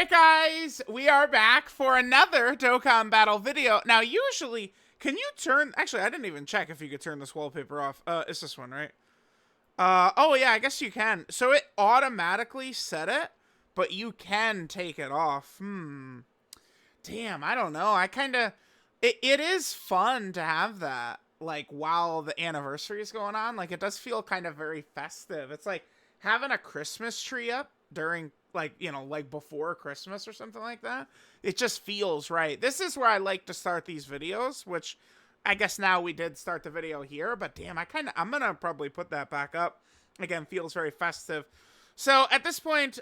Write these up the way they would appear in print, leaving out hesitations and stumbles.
Alright guys, we are back for another Dokkan battle video. Now usually, can you turn, actually I didn't even check if you could turn this wallpaper off. It's this one, right? Oh yeah, I guess you can. So it automatically set it, but you can take it off. Damn, I don't know. It is fun to have that, like, while the anniversary is going on. Like, it does feel kind of very festive. It's like having a Christmas tree up during, like, you know, like before Christmas or something like that. It just feels right. This is where I like to start these videos, which I guess now we did start the video here, but damn, I'm gonna probably put that back up. Again, feels very festive. So at this point,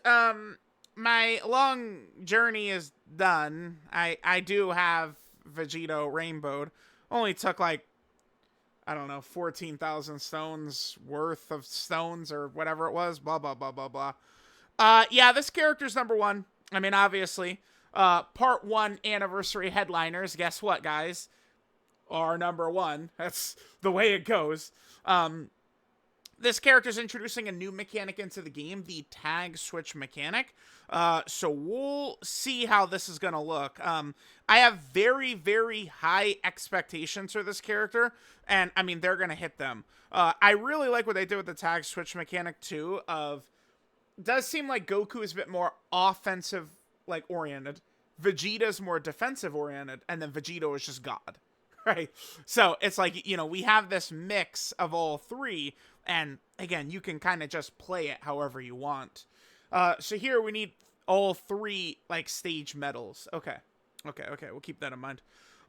my long journey is done. I do have Vegito rainbowed. Only took like, I don't know, 14,000 stones worth of stones or whatever it was. Blah, blah, blah, blah, blah. Yeah, this character's number one. I mean, obviously, part one anniversary headliners. Guess what, guys? Are number one. That's the way it goes. This character's introducing a new mechanic into the game, the tag switch mechanic. So we'll see how this is going to look. I have very, very high expectations for this character, and I mean, they're going to hit them. I really like what they did with the tag switch mechanic too. Does seem like Goku is a bit more offensive, like, oriented. Vegeta's more defensive oriented, and then Vegito is just God. Right? So it's like, you know, we have this mix of all three, and again, you can kind of just play it however you want. So here we need all three, like, stage medals. Okay, we'll keep that in mind.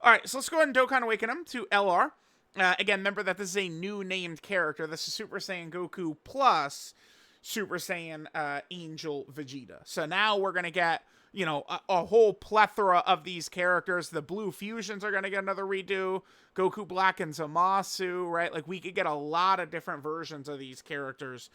All right, so let's go ahead and Dokkan Awaken him to LR. Again, remember that this is a new named character. This is Super Saiyan Goku plus Super Saiyan Angel Vegeta. So now we're going to get, you know, a whole plethora of these characters. The Blue Fusions are going to get another redo. Goku Black and Zamasu, right? Like, we could get a lot of different versions of these characters,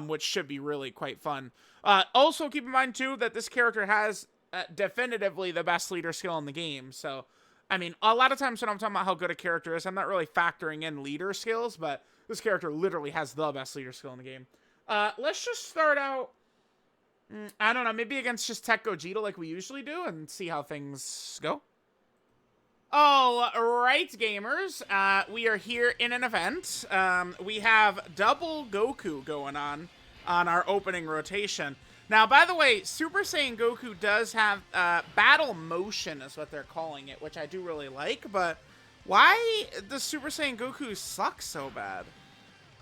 which should be really quite fun. Also, keep in mind, too, that this character has definitively the best leader skill in the game. So, I mean, a lot of times when I'm talking about how good a character is, I'm not really factoring in leader skills, but this character literally has the best leader skill in the game. Let's just start out, I don't know, maybe against just TEQ Vegito like we usually do and see how things go. All right, gamers, we are here in an event. We have double Goku going on our opening rotation. Now, by the way, Super Saiyan Goku does have battle motion is what they're calling it, which I do really like, but why does Super Saiyan Goku suck so bad?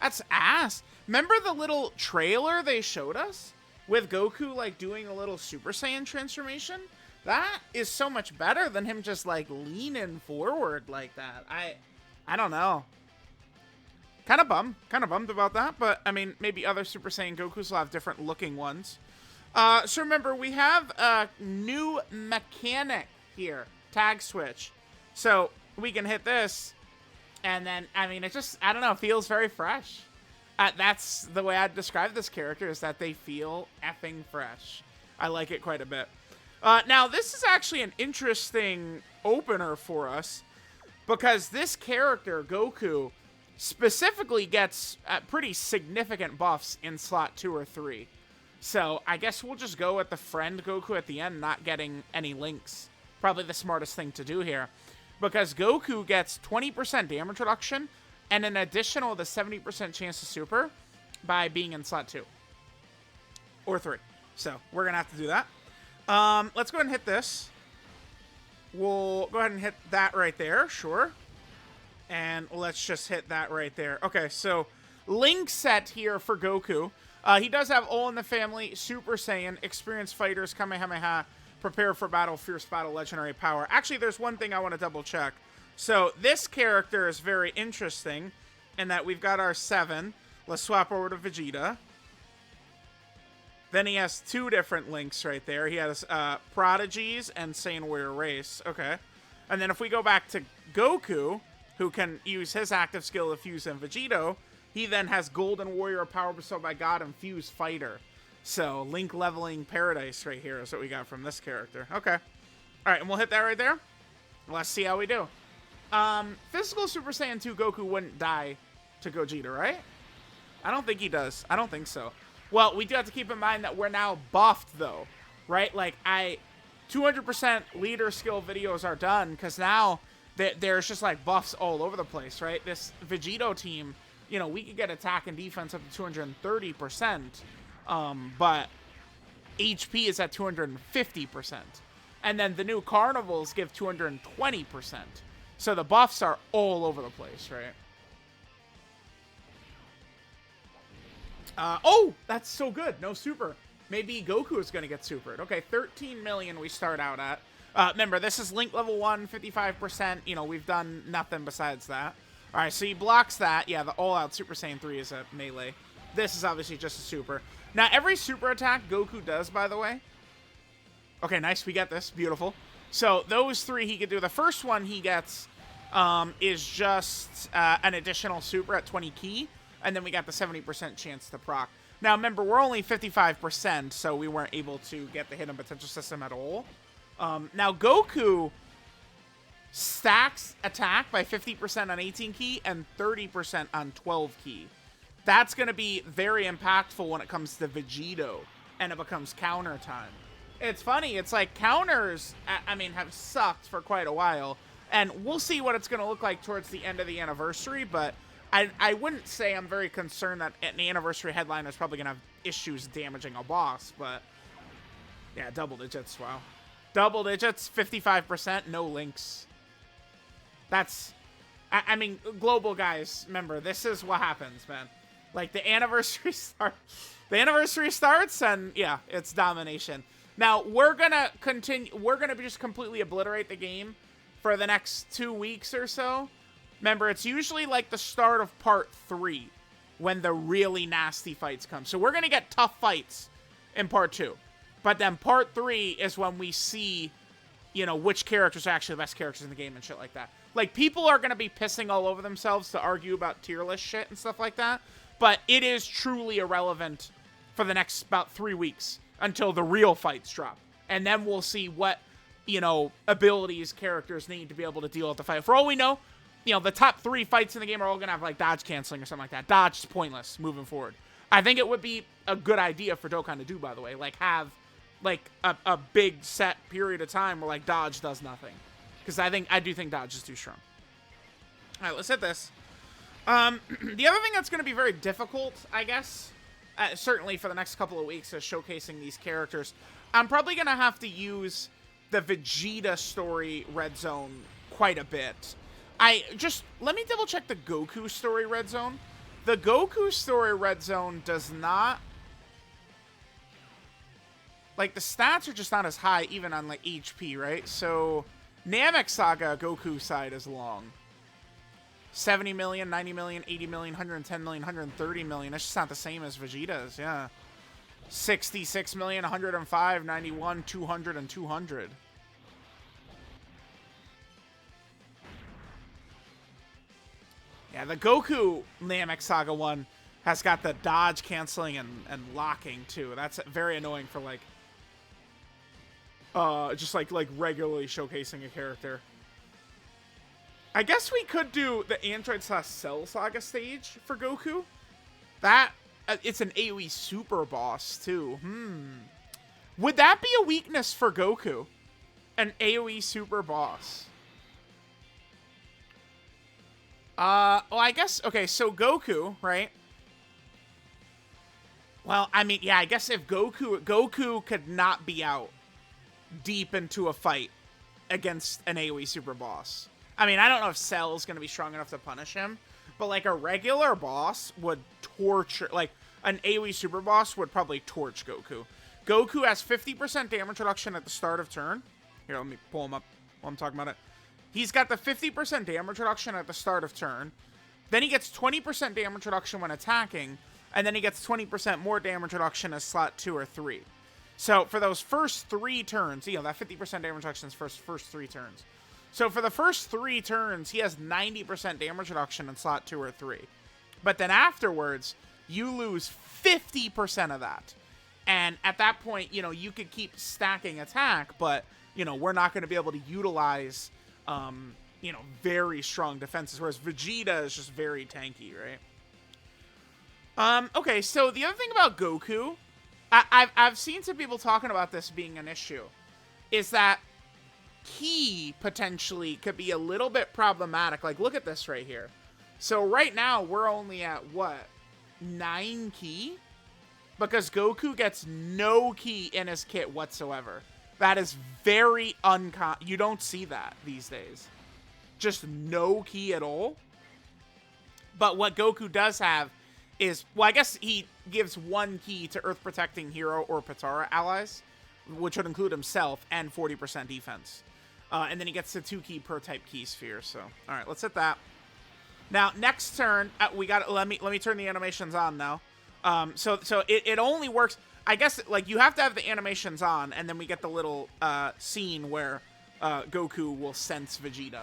That's ass. Remember the little trailer they showed us with Goku, like, doing a little Super Saiyan transformation? That is so much better than him just, like, leaning forward like that. I don't know. Kind of bummed about that, but, I mean, maybe other Super Saiyan Gokus will have different looking ones. So remember, we have a new mechanic here. Tag switch. So, we can hit this, and then, I mean, it just, I don't know, feels very fresh. That's the way I'd describe this character, is that they feel effing fresh. I like it quite a bit. Now, this is actually an interesting opener for us, because this character, Goku, specifically gets pretty significant buffs in slot 2 or 3. So, I guess we'll just go with the friend Goku at the end, not getting any links. Probably the smartest thing to do here. Because Goku gets 20% damage reduction, and an additional the 70% chance to super by being in slot 2. Or 3. So, we're going to have to do that. Let's go ahead and hit this. We'll go ahead and hit that right there, sure. And let's just hit that right there. Okay, so, link set here for Goku. He does have All in the Family, Super Saiyan, Experienced Fighters, Kamehameha, Prepare for Battle, Fierce Battle, Legendary Power. Actually, there's one thing I want to double check. So, this character is very interesting in that we've got our 7. Let's swap over to Vegeta. Then he has 2 different links right there. He has Prodigies and Saiyan Warrior Race. Okay. And then if we go back to Goku, who can use his active skill to fuse in Vegito, he then has Golden Warrior, Power Bestowed by God, and Fuse Fighter. So, Link Leveling Paradise right here is what we got from this character. Okay. All right, and we'll hit that right there. Let's see how we do. Physical Super Saiyan 2 Goku wouldn't die to Gogeta, right? I don't think he does. I don't think so. Well, we do have to keep in mind that we're now buffed, though. right? Like, 200% leader skill videos are done, because now there's just, like, buffs all over the place, right? This Vegito team, you know, we could get attack and defense up to 230%, but HP is at 250%. And then the new Carnivals give 220%. So the buffs are all over the place, right? Oh, that's so good. No super. Maybe Goku is going to get supered. Okay, 13 million we start out at. Remember, this is Link level 1, 55%. You know, we've done nothing besides that. All right, so he blocks that. Yeah, the all-out Super Saiyan 3 is a melee. This is obviously just a super. Now, every super attack Goku does, by the way. Okay, nice. We get this. Beautiful. So those 3 he could do. The first one he gets is just an additional super at 20 ki. And then we got the 70% chance to proc. Now, remember, we're only 55%, so we weren't able to get the hidden potential system at all. Now, Goku stacks attack by 50% on 18 ki and 30% on 12 ki. That's going to be very impactful when it comes to Vegito, and it becomes counter time. It's funny, it's like counters, I mean, have sucked for quite a while, and we'll see what it's going to look like towards the end of the anniversary, but I wouldn't say I'm very concerned that an anniversary headliner is probably going to have issues damaging a boss, but yeah, double digits, wow. Double digits, 55%, no links. That's, I mean, global guys, remember, this is what happens, man. Like, the anniversary starts, and yeah, it's domination. Now, we're going to continue, we're going to just completely obliterate the game for the next 2 weeks or so. Remember, it's usually like the start of part 3 when the really nasty fights come. So we're going to get tough fights in part 2. But then part 3 is when we see, you know, which characters are actually the best characters in the game and shit like that. Like, people are going to be pissing all over themselves to argue about tier list shit and stuff like that. But it is truly irrelevant for the next about 3 weeks until the real fights drop. And then we'll see what, you know, abilities characters need to be able to deal with the fight. For all we know, you know, the top 3 fights in the game are all going to have, like, dodge canceling or something like that. Dodge is pointless moving forward. I think it would be a good idea for Dokkan to do, by the way. Like, have, like, a big set period of time where, like, dodge does nothing. Because I do think dodge is too strong. All right, let's hit this. The other thing that's going to be very difficult, I guess, certainly for the next couple of weeks, is showcasing these characters. I'm probably going to have to use the Vegeta story red zone quite a bit. Let me double check the Goku story red zone. The Goku story red zone does not, like, the stats are just not as high even on, like, HP, right? So Namek Saga Goku side is long. 70 million, 90 million, 80 million, 110 million, 130 million. That's just not the same as Vegeta's, yeah. 66 million, 105, 91, 200, and 200. Yeah, the Goku Namek Saga one has got the dodge canceling and locking too. That's very annoying for, like, just like regularly showcasing a character. I guess we could do the Android/Cell Saga stage for Goku. That, it's an AoE super boss too. Would that be a weakness for Goku? An AoE super boss? Well, I guess, okay, so Goku, right? Well, I mean, yeah, I guess if Goku could not be out deep into a fight against an AoE super boss. I mean, I don't know if Cell's going to be strong enough to punish him, but, like, a regular boss would torture, like, an AoE super boss would probably torch Goku. Goku has 50% damage reduction at the start of turn. Here, let me pull him up while I'm talking about it. He's got the 50% damage reduction at the start of turn. Then he gets 20% damage reduction when attacking. And then he gets 20% more damage reduction as slot 2 or 3. So for those first 3 turns, you know, that 50% damage reduction is first 3 turns. So for the first 3 turns, he has 90% damage reduction in slot 2 or 3. But then afterwards, you lose 50% of that. And at that point, you know, you could keep stacking attack, but, you know, we're not going to be able to utilize you know, very strong defenses, whereas Vegeta is just very tanky, right? Okay, so the other thing about Goku I've seen some people talking about this being an issue. Is that key potentially could be a little bit problematic. Like, look at this right here. So right now we're only at what, 9 key, because Goku gets no key in his kit whatsoever. That is very you don't see that these days. Just no key at all. But what Goku does have is, well, I guess he gives 1 key to Earth Protecting Hero or Potara allies, which would include himself, and 40% defense. And then he gets the 2 key per type key sphere. So, all right, let's hit that. Now, next turn, we got. Let me turn the animations on now. So it only works. I guess like you have to have the animations on, and then we get the little scene where Goku will sense Vegeta.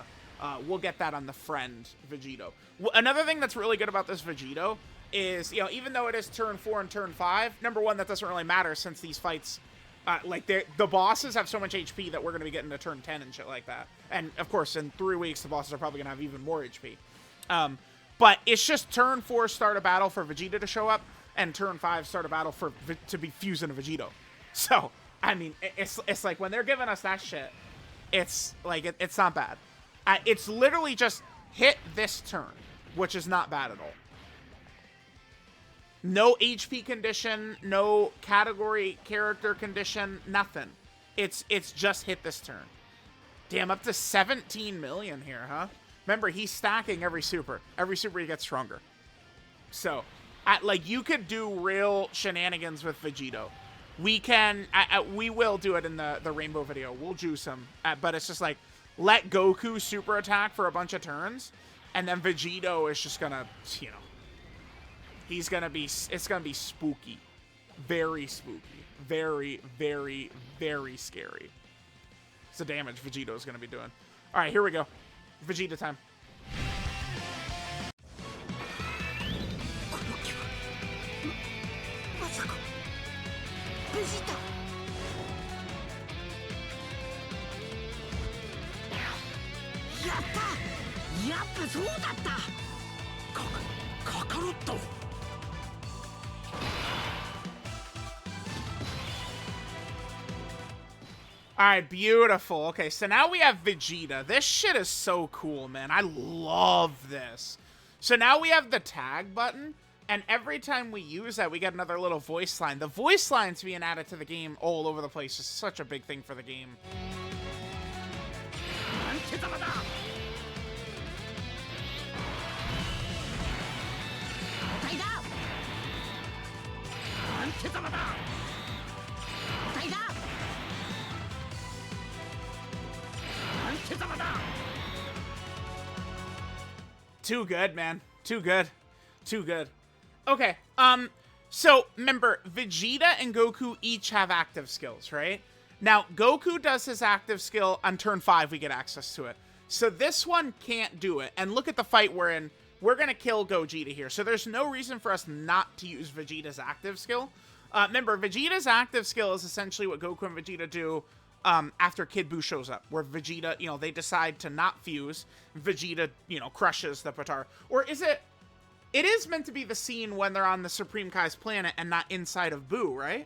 We'll get that on the friend Vegito. Another thing that's really good about this Vegito is, even though it is turn 4 and turn 5, number one, that doesn't really matter since these fights, the bosses have so much HP that we're going to be getting to turn 10 and shit like that. And, of course, in 3 weeks, the bosses are probably going to have even more HP. But it's just turn 4 start a battle for Vegeta to show up, and turn 5 start a battle to be fused into Vegito. So, I mean, it's like when they're giving us that shit, it's like, it's not bad. It's literally just hit this turn, which is not bad at all. No HP condition, no category character condition, nothing. It's just hit this turn. Damn, up to 17 million here, huh? Remember, he's stacking every super. Every super he gets stronger. So, you could do real shenanigans with Vegito. We can, we will do it in the Rainbow video. We'll juice him. But it's just like, let Goku super attack for a bunch of turns, and then Vegito is just gonna, he's gonna be, it's gonna be spooky. Very spooky. Very, very, very scary. It's the damage Vegito is gonna be doing. Alright, here we go. Vegeta time. Vegeta! やった!やっぱそうだった!カカロット! Alright, beautiful. Okay, so now we have Vegeta. This shit is so cool, man. I love this. So now we have the tag button, and every time we use that, we get another little voice line. The voice lines being added to the game all over the place is such a big thing for the game. Too good, man. Too good. Too good. Okay, so remember, Vegeta and Goku each have active skills, right? Now, Goku does his active skill on turn 5, we get access to it. So this one can't do it. And look at the fight we're in. We're going to kill Gogeta here. So there's no reason for us not to use Vegeta's active skill. Remember, Vegeta's active skill is essentially what Goku and Vegeta do after Kid Buu shows up. Where Vegeta, they decide to not fuse. Vegeta, crushes the Potara. Or is it... It is meant to be the scene when they're on the Supreme Kai's planet and not inside of Buu, right?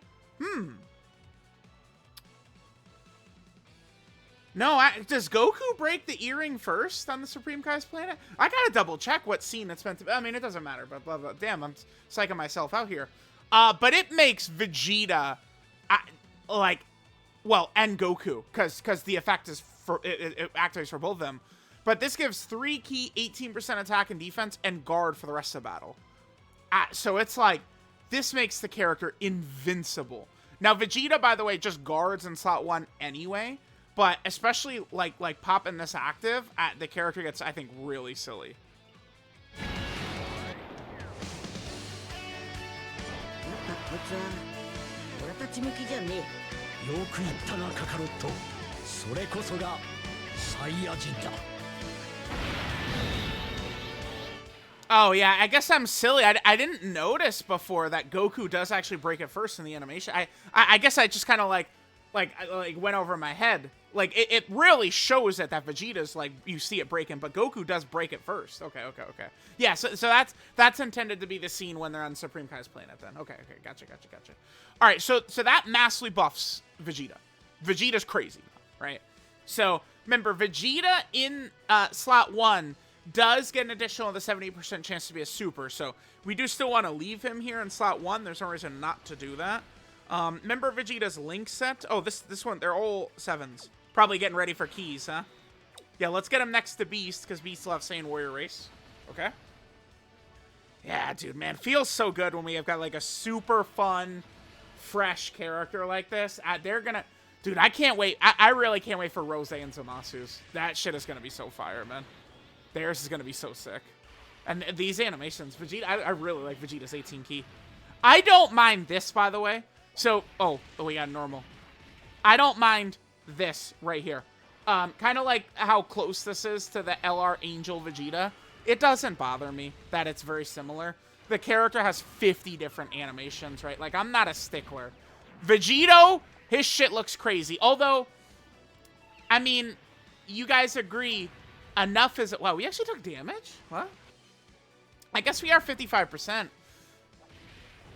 No, does Goku break the earring first on the Supreme Kai's planet? I gotta double check what scene it's meant to be. I mean, it doesn't matter, but blah, blah. Damn, I'm psyching myself out here. But it makes Vegeta, and Goku, because the effect is it activates for both of them. But this gives 3 key, 18% attack and defense, and guard for the rest of the battle. So it's like, this makes the character invincible. Now, Vegeta, by the way, just guards in slot 1 anyway. But especially, like popping this active, the character gets, I think, really silly. Oh, yeah, I guess I'm silly. I didn't notice before that Goku does actually break it first in the animation. I guess I just kind of, like like went over my head. Like, it really shows that Vegeta's, like, you see it breaking, but Goku does break it first. Okay. Yeah, so that's intended to be the scene when they're on Supreme Kai's planet then. Okay, gotcha. All right, so that massively buffs Vegeta. Vegeta's crazy, right? So, remember, Vegeta in slot 1 does get an additional the 70% chance to be a super, so we do still want to leave him here in slot 1. There's no reason not to do that. Remember Vegeta's Link set? Oh, this one, they're all 7s. Probably getting ready for keys, huh? Yeah, let's get him next to Beast, because Beast will have Saiyan Warrior Race. Okay? Yeah, dude, man. Feels so good when we have got, like, a super fun, fresh character like this. They're gonna... Dude, I can't wait. I really can't wait for Rose and Zamasu's. That shit is gonna be so fire, man. Theirs is gonna be so sick. And these animations, Vegeta... I really like Vegeta's 18 key. I don't mind this, by the way. So... Oh, we got normal. I don't mind... this right here. Kind of like how close this is to the LR Angel Vegeta. It doesn't bother me that it's very similar. The character has 50 different animations, right? Like, I'm not a stickler. Vegito, his shit looks crazy. Although, I mean, you guys agree, enough is... Wow, we actually took damage? What? I guess we are 55%.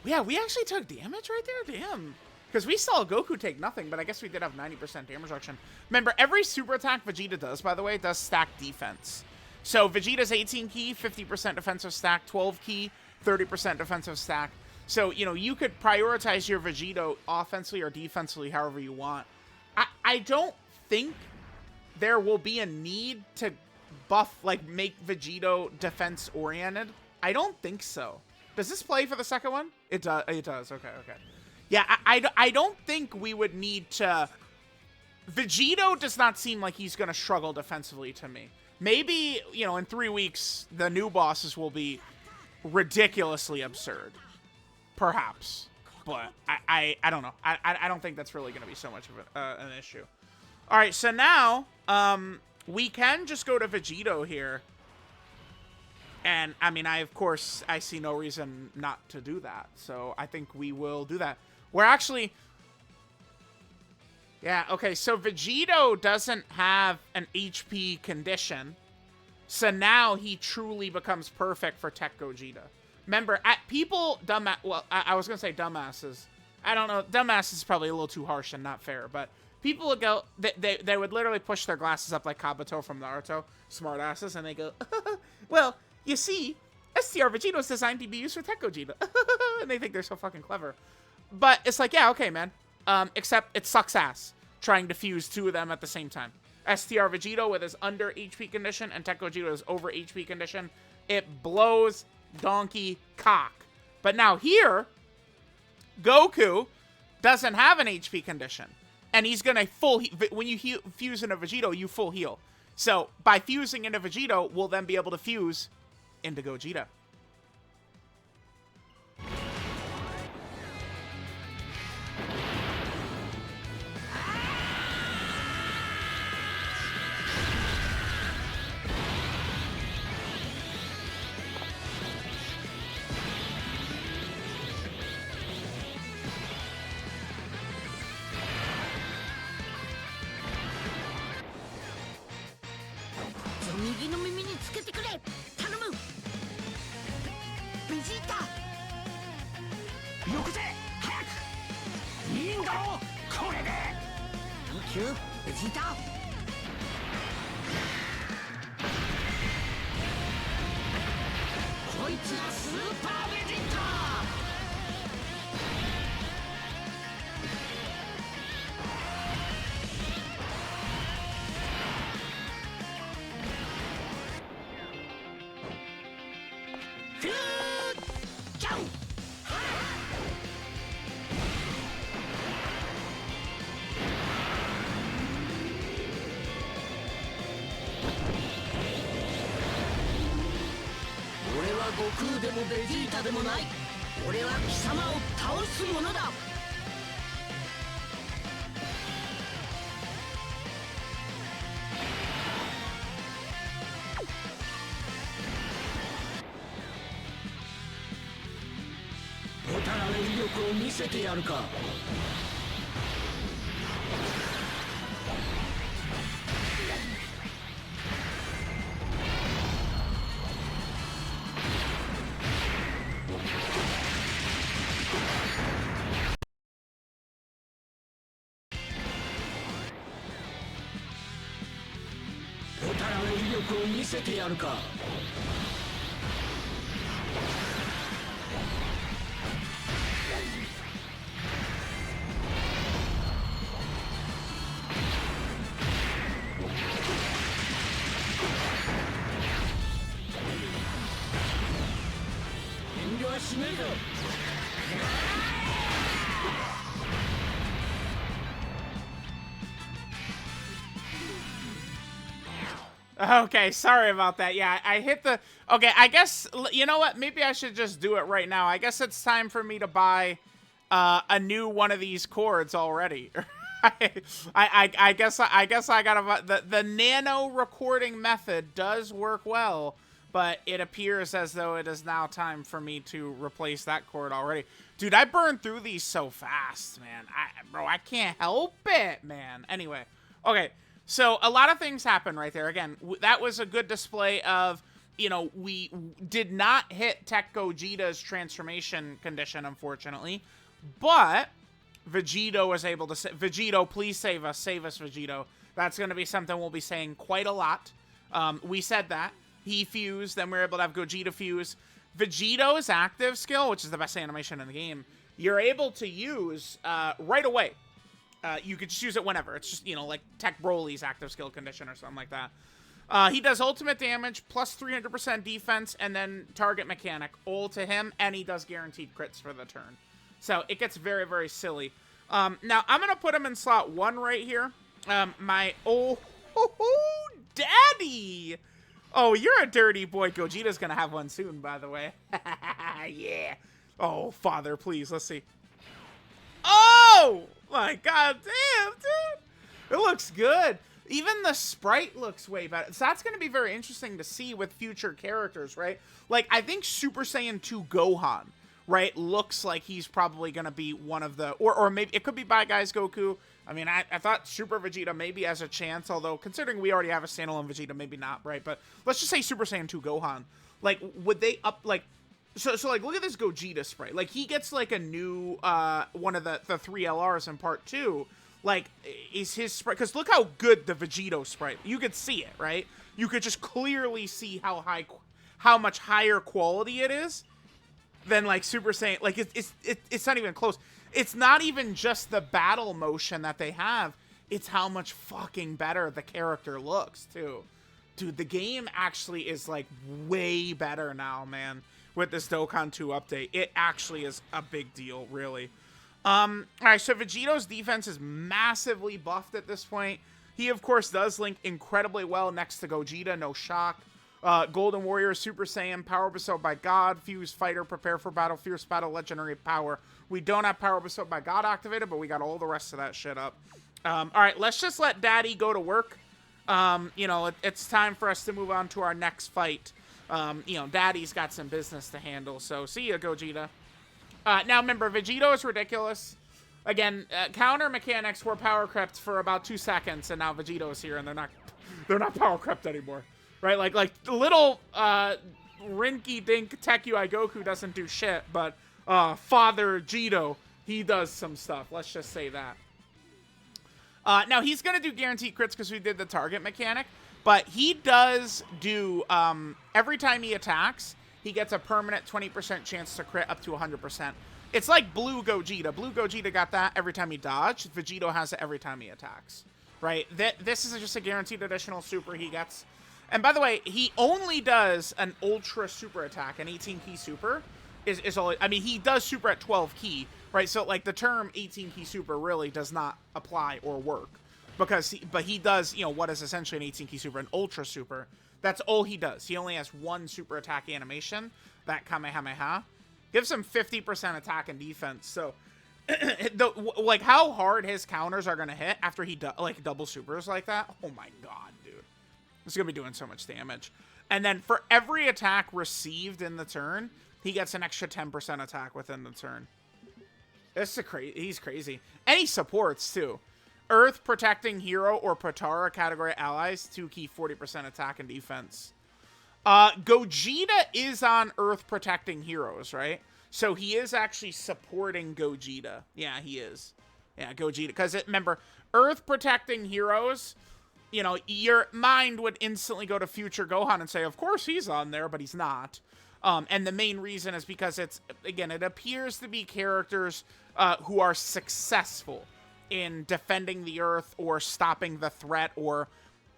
Yeah, we actually took damage right there? Damn. Because we saw Goku take nothing, but I guess we did have 90% damage reduction. Remember, every super attack Vegeta does, by the way, does stack defense. So Vegeta's 18 key, 50% defensive stack, 12 key, 30% defensive stack. So, you know, you could prioritize your Vegito offensively or defensively, however you want. I don't think there will be a need to buff, like, make Vegito defense-oriented. I don't think so. Does this play for the second one? It does. It does. Okay. Yeah, I don't think we would need to... Vegito does not seem like he's going to struggle defensively to me. Maybe, you know, in 3 weeks, the new bosses will be ridiculously absurd. Perhaps. But I don't know. I don't think that's really going to be so much of an issue. All right, so now we can just go to Vegito here. And, I mean, of course, I see no reason not to do that. So I think we will do that. We're actually... Yeah, okay, so Vegito doesn't have an HP condition. So now he truly becomes perfect for TEQ Gogeta. Remember, people... Well, I was going to say dumbasses. I don't know. Dumbass is probably a little too harsh and not fair. But people would go... They would literally push their glasses up like Kabuto from Naruto. Smartasses. And they go... Well, you see... STR Vegito is designed to be used for TEQ Gogeta. And they think they're so fucking clever. But it's like, yeah, okay, man. Except it sucks ass trying to fuse two of them at the same time. STR Vegito with his under HP condition and TEQ Gogeta with his over HP condition. It blows donkey cock. But now here, Goku doesn't have an HP condition. And he's going to full... When you fuse into Vegito, you full heal. So by fusing into Vegito, we'll then be able to fuse into Gogeta. TEQ Vegeta. 力を見せてやるか。遠慮はしねえぞ。Okay, sorry about that. Yeah, I hit the... Okay, I guess... You know what? Maybe I should just do it right now. I guess it's time for me to buy a new one of these cords already. I guess I gotta... The nano recording method does work well, but it appears as though it is now time for me to replace that cord already. Dude, I burned through these so fast, man. Bro, I can't help it, man. Anyway, okay. So a lot of things happen right there. Again, that was a good display of, you know, we did not hit TEQ Gogeta's transformation condition, unfortunately. But Vegito was able to say, Vegito, please save us, Vegito. That's going to be something we'll be saying quite a lot. We said that. He fused, then we were able to have Gogeta fuse. Vegito's active skill, which is the best animation in the game, you're able to use right away. You could just use it whenever. It's just, you know, like TEQ Broly's active skill condition or something like that. He does ultimate damage, plus 300% defense, and then target mechanic. All to him, and he does guaranteed crits for the turn. So it gets very, very silly. Now, I'm going to put him in slot 1 right here. Daddy! Oh, you're a dirty boy. Gogeta's going to have one soon, by the way. Yeah. Oh, father, please. Let's see. Oh! My god damn, dude. It looks good. Even the sprite looks way better. So that's going to be very interesting to see with future characters, right? Like, I think Super Saiyan 2 Gohan, right, looks like he's probably going to be one of the... Or maybe it could be Bad Guys Goku. I mean, I thought Super Vegeta maybe has a chance, although considering we already have a standalone Vegeta, maybe not, right? But let's just say Super Saiyan 2 Gohan. Like, would they up... Like, So like, look at this Gogeta sprite. Like, he gets, like, a new, one of the 3 LRs in part 2. Like, is his sprite... Because look how good the Vegito sprite... You could see it, right? You could just clearly see how much higher quality it is than, like, Super Saiyan... Like, it's not even close. It's not even just the battle motion that they have. It's how much fucking better the character looks, too. Dude, the game actually is, like, way better now, man. With this Dokkan 2 update. It actually is a big deal, really. Alright, so Vegito's defense is massively buffed at this point. He, of course, does link incredibly well next to Gogeta, no shock. Golden Warrior, Super Saiyan, Power Bestowed by God, Fuse Fighter, Prepare for Battle, Fierce Battle, Legendary Power. We don't have Power Bestowed by God activated, but we got all the rest of that shit up. Alright, let's just let Daddy go to work. You know, it's time for us to move on to our next fight. You know, Daddy's got some business to handle, so see ya, Gogeta. Now, remember, Vegito is ridiculous. Again, counter mechanics were power crept for about 2 seconds, and now Vegito's here, and they're not power crept anymore, right? Like little rinky-dink TEQ Goku doesn't do shit, but Father Vegito, he does some stuff. Let's just say that. Now he's gonna do guaranteed crits because we did the target mechanic. But he does do, every time he attacks, he gets a permanent 20% chance to crit up to 100%. It's like Blue Gogeta. Blue Gogeta got that every time he dodged. Vegito has it every time he attacks, right? This is just a guaranteed additional super he gets. And by the way, he only does an ultra super attack, an 18 key super is all. I mean, he does super at 12 key, right? So, like, the term 18 key super really does not apply or work. Because he does, you know, what is essentially an 18 key super, an ultra super. That's all he does. He only has one super attack animation, that Kamehameha. Gives him 50% attack and defense. So, like, how hard his counters are going to hit after he, like, double supers like that. Oh my god, dude. It's going to be doing so much damage. And then for every attack received in the turn, he gets an extra 10% attack within the turn. He's crazy. And he supports, too. Earth Protecting Hero or Potara category allies, 2 key 40% attack and defense. Gogeta is on Earth Protecting Heroes, right? So he is actually supporting Gogeta. Yeah, he is. Yeah, Gogeta. Because, remember, Earth Protecting Heroes you know, your mind would instantly go to future Gohan and say, of course he's on there, but he's not. And the main reason is because it's, again, it appears to be characters who are successful in defending the Earth or stopping the threat or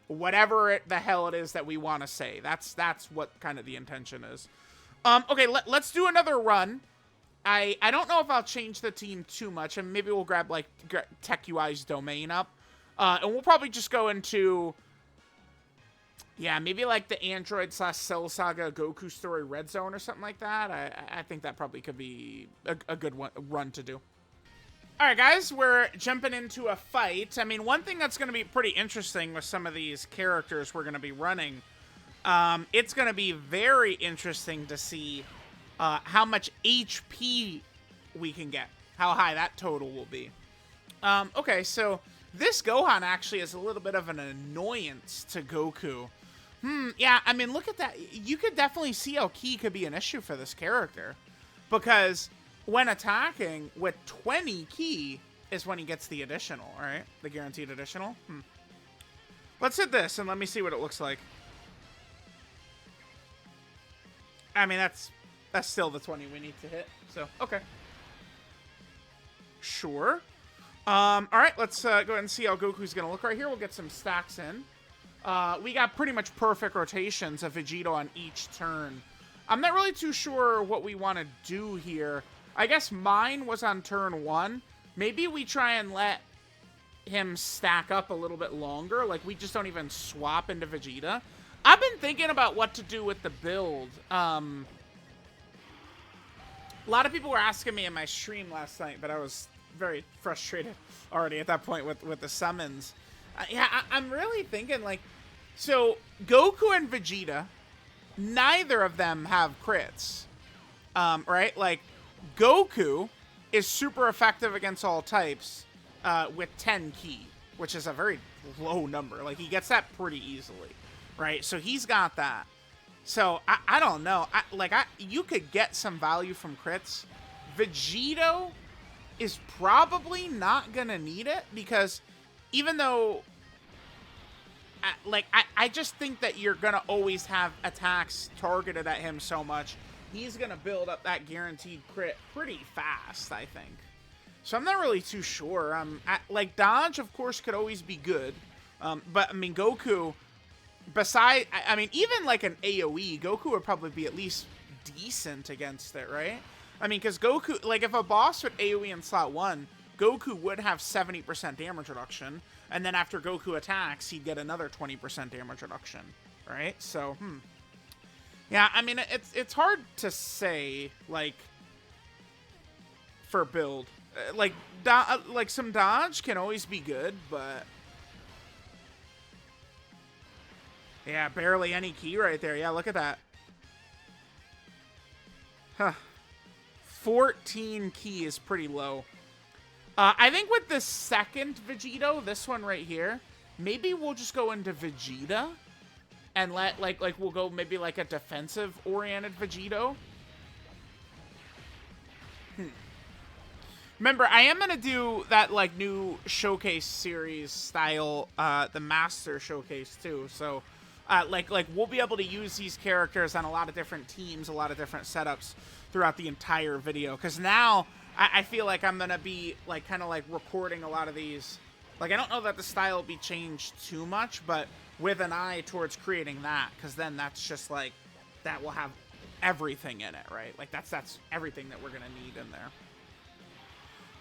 whatever the hell it is that we want to say. That's what kind of the intention is. Okay, let's do another run. I don't know if I'll change the team too much, and maybe we'll grab, like, TEQ's domain up. And we'll probably just go into, yeah, maybe, like, the Android / Cell Saga Goku Story Red Zone or something like that. I think that probably could be a good run to do. Alright, guys, we're jumping into a fight. I mean, one thing that's going to be pretty interesting with some of these characters we're going to be running, it's going to be very interesting to see how much HP we can get, how high that total will be. Okay, so this Gohan actually is a little bit of an annoyance to Goku. Yeah, I mean, look at that. You could definitely see how Ki could be an issue for this character, because when attacking with 20 Ki is when he gets the additional, right? The guaranteed additional. Let's hit this and let me see what it looks like. I mean, that's still the 20 we need to hit, so, okay. Sure. Alright, let's go ahead and see how Goku's gonna look right here. We'll get some stacks in. We got pretty much perfect rotations of Vegito on each turn. I'm not really too sure what we want to do here. I guess mine was on turn 1. Maybe we try and let him stack up a little bit longer. Like, we just don't even swap into Vegeta. I've been thinking about what to do with the build. A lot of people were asking me in my stream last night, but I was very frustrated already at that point with the summons. Yeah, I'm really thinking, like, so Goku and Vegeta, neither of them have crits, right? Like, Goku is super effective against all types with 10 Ki, which is a very low number. Like, he gets that pretty easily, right? So he's got that. So, I don't know. You could get some value from crits. Vegito is probably not going to need it, because even though, I just think that you're going to always have attacks targeted at him so much, he's going to build up that guaranteed crit pretty fast, I think. So I'm not really too sure. Like, dodge, of course, could always be good. But, I mean, Goku, I mean, even like an AoE, Goku would probably be at least decent against it, right? I mean, because Goku, like, if a boss with AoE in slot 1, Goku would have 70% damage reduction, and then after Goku attacks, he'd get another 20% damage reduction, right? So, yeah, I mean, it's hard to say, like, for build. Like some dodge can always be good, but yeah, barely any Ki right there. Yeah, look at that. Huh. 14 Ki is pretty low. I think with the second Vegito, this one right here, maybe we'll just go into Vegeta and let, like we'll go maybe like a defensive-oriented Vegito. Remember, I am going to do that, like, new showcase series style, the Master Showcase, too. So, like we'll be able to use these characters on a lot of different teams, a lot of different setups throughout the entire video. Because now, I feel like I'm going to be, like, kind of, like, recording a lot of these. Like, I don't know that the style will be changed too much, but with an eye towards creating that. Because then that's just, like, that will have everything in it, right? Like, that's everything that we're going to need in there.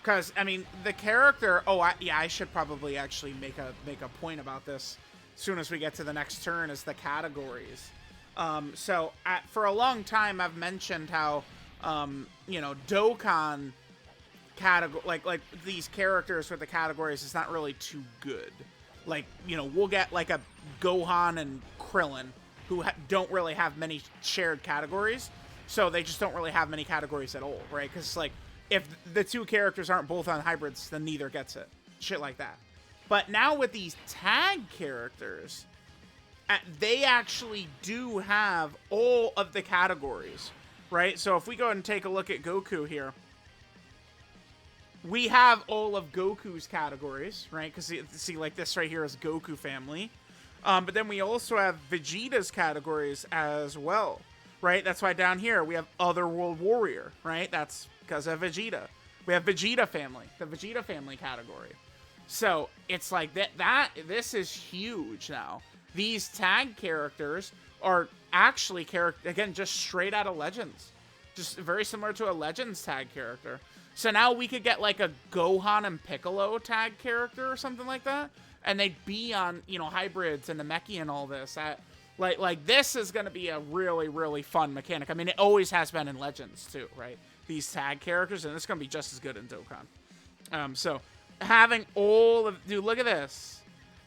Because, I mean, the character... Oh, yeah, I should probably actually make a point about this as soon as we get to the next turn, is the categories. So, for a long time, I've mentioned how, you know, Dokkan category... Like, these characters with the categories is not really too good. Like, you know, we'll get, like, a Gohan and Krillin, who don't really have many shared categories. So, they just don't really have many categories at all, right? Because, like, if the two characters aren't both on hybrids, then neither gets it. Shit like that. But now with these tag characters, they actually do have all of the categories, right? So if we go ahead and take a look at Goku here, we have all of Goku's categories, right? Because, see, like this right here is Goku family. But then we also have Vegeta's categories as well, right? That's why down here we have Otherworld Warrior, right? That's because of Vegeta. We have Vegeta Family, the Vegeta Family category. So it's like this is huge now. These tag characters are actually again, just straight out of Legends. Just very similar to a Legends tag character. So now we could get like a Gohan and Piccolo tag character or something like that. And they'd be on, you know, hybrids and the Mechie and all this. Like this is going to be a really, really fun mechanic. I mean, it always has been in Legends too, right? These tag characters, and it's going to be just as good in Dokkan. So having all of, dude, look at this.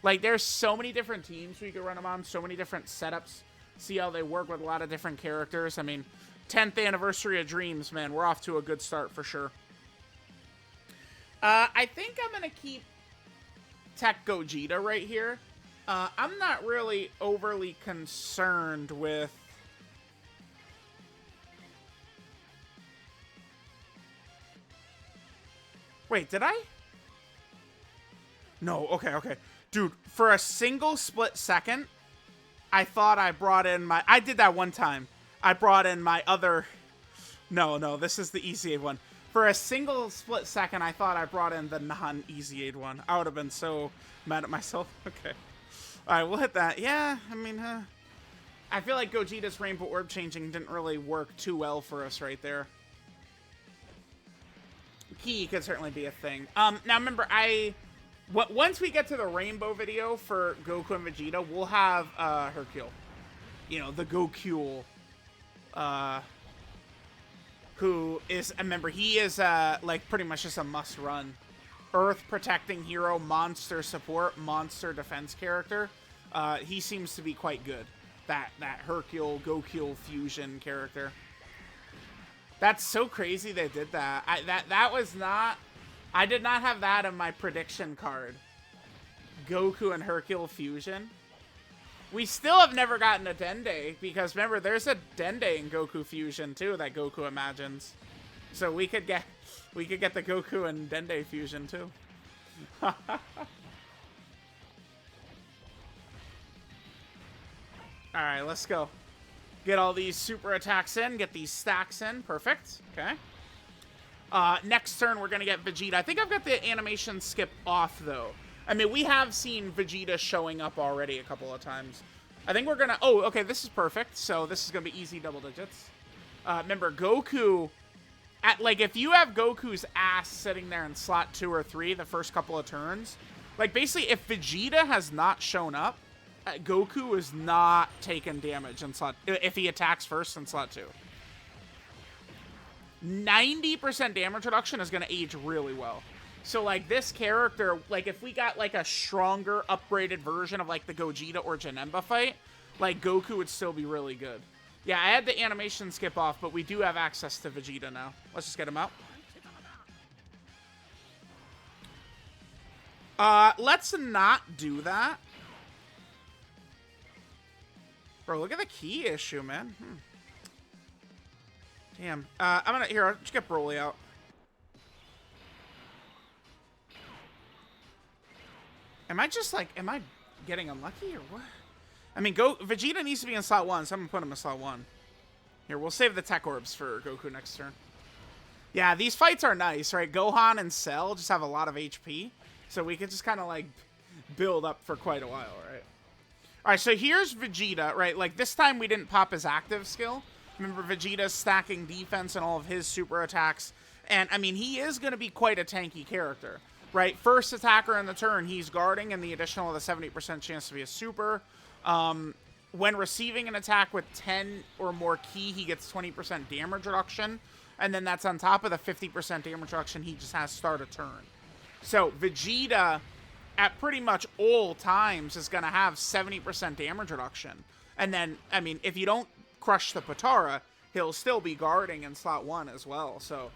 Like, there's so many different teams we could run them on, so many different setups. See how they work with a lot of different characters. I mean, 10th anniversary of Dreams, man, we're off to a good start for sure. I think I'm going to keep TEQ Gogeta right here. I'm not really overly concerned with... Wait, did I? No, okay. Dude, for a single split second, I thought I brought in my... I did that one time. I brought in my other... No, this is the Easy Aid one. For a single split second, I thought I brought in the non-Easy Aid one. I would have been so mad at myself. Okay. Alright, we'll hit that. Yeah, I mean, I feel like Gogeta's Rainbow Orb changing didn't really work too well for us right there. Key could certainly be a thing. Now remember, once we get to the Rainbow video for Goku and Vegeta, we'll have Hercule. You know, the Goku. Who is, remember, he is like pretty much just a must-run. Earth protecting hero, monster support, monster defense character. He seems to be quite good. That Hercule Goku fusion character. That's so crazy they did that. That was not... I did not have that in my prediction card. Goku and Hercule fusion. We still have never gotten a Dende, because remember, there's a Dende in Goku fusion too that Goku imagines. So we could get the Goku and Dende fusion too. Alright, let's go. Get all these super attacks in, get these stacks in. Perfect. Okay. Next turn, we're going to get Vegeta. I think I've got the animation skip off, though. I mean, we have seen Vegeta showing up already a couple of times. I think we're going to... Oh, okay, this is perfect. So this is going to be easy double digits. Remember, Goku... Like, if you have Goku's ass sitting there in slot 2 or 3 the first couple of turns, like, basically, if Vegeta has not shown up, Goku is not taking damage in slot... If he attacks first in slot 2. 90% damage reduction is going to age really well. So, like, this character, like, if we got, like, a stronger, upgraded version of, like, the Gogeta or Janemba fight, like, Goku would still be really good. Yeah, I had the animation skip off, but we do have access to Vegeta now. Let's just get him out. Let's not do that. Bro, look at the key issue, man. Damn. I'm gonna... Here, I'll just get Broly out. Am I just, like... Am I getting unlucky, or what? I mean, Vegeta needs to be in slot 1, so I'm gonna put him in slot 1. Here, we'll save the TEQ Orbs for Goku next turn. Yeah, these fights are nice, right? Gohan and Cell just have a lot of HP, so we can just kind of, like, build up for quite a while, right? Alright, so here's Vegeta, right? Like, this time we didn't pop his active skill. Remember, Vegeta's stacking defense and all of his super attacks. And, I mean, he is going to be quite a tanky character, right? First attacker in the turn, he's guarding, and the additional of the 70% chance to be a super. When receiving an attack with 10 or more ki, he gets 20% damage reduction. And then that's on top of the 50% damage reduction he just has start a turn. So, Vegeta, at pretty much all times, is going to have 70% damage reduction. And then, I mean, if you don't crush the Potara, he'll still be guarding in slot 1 as well. So,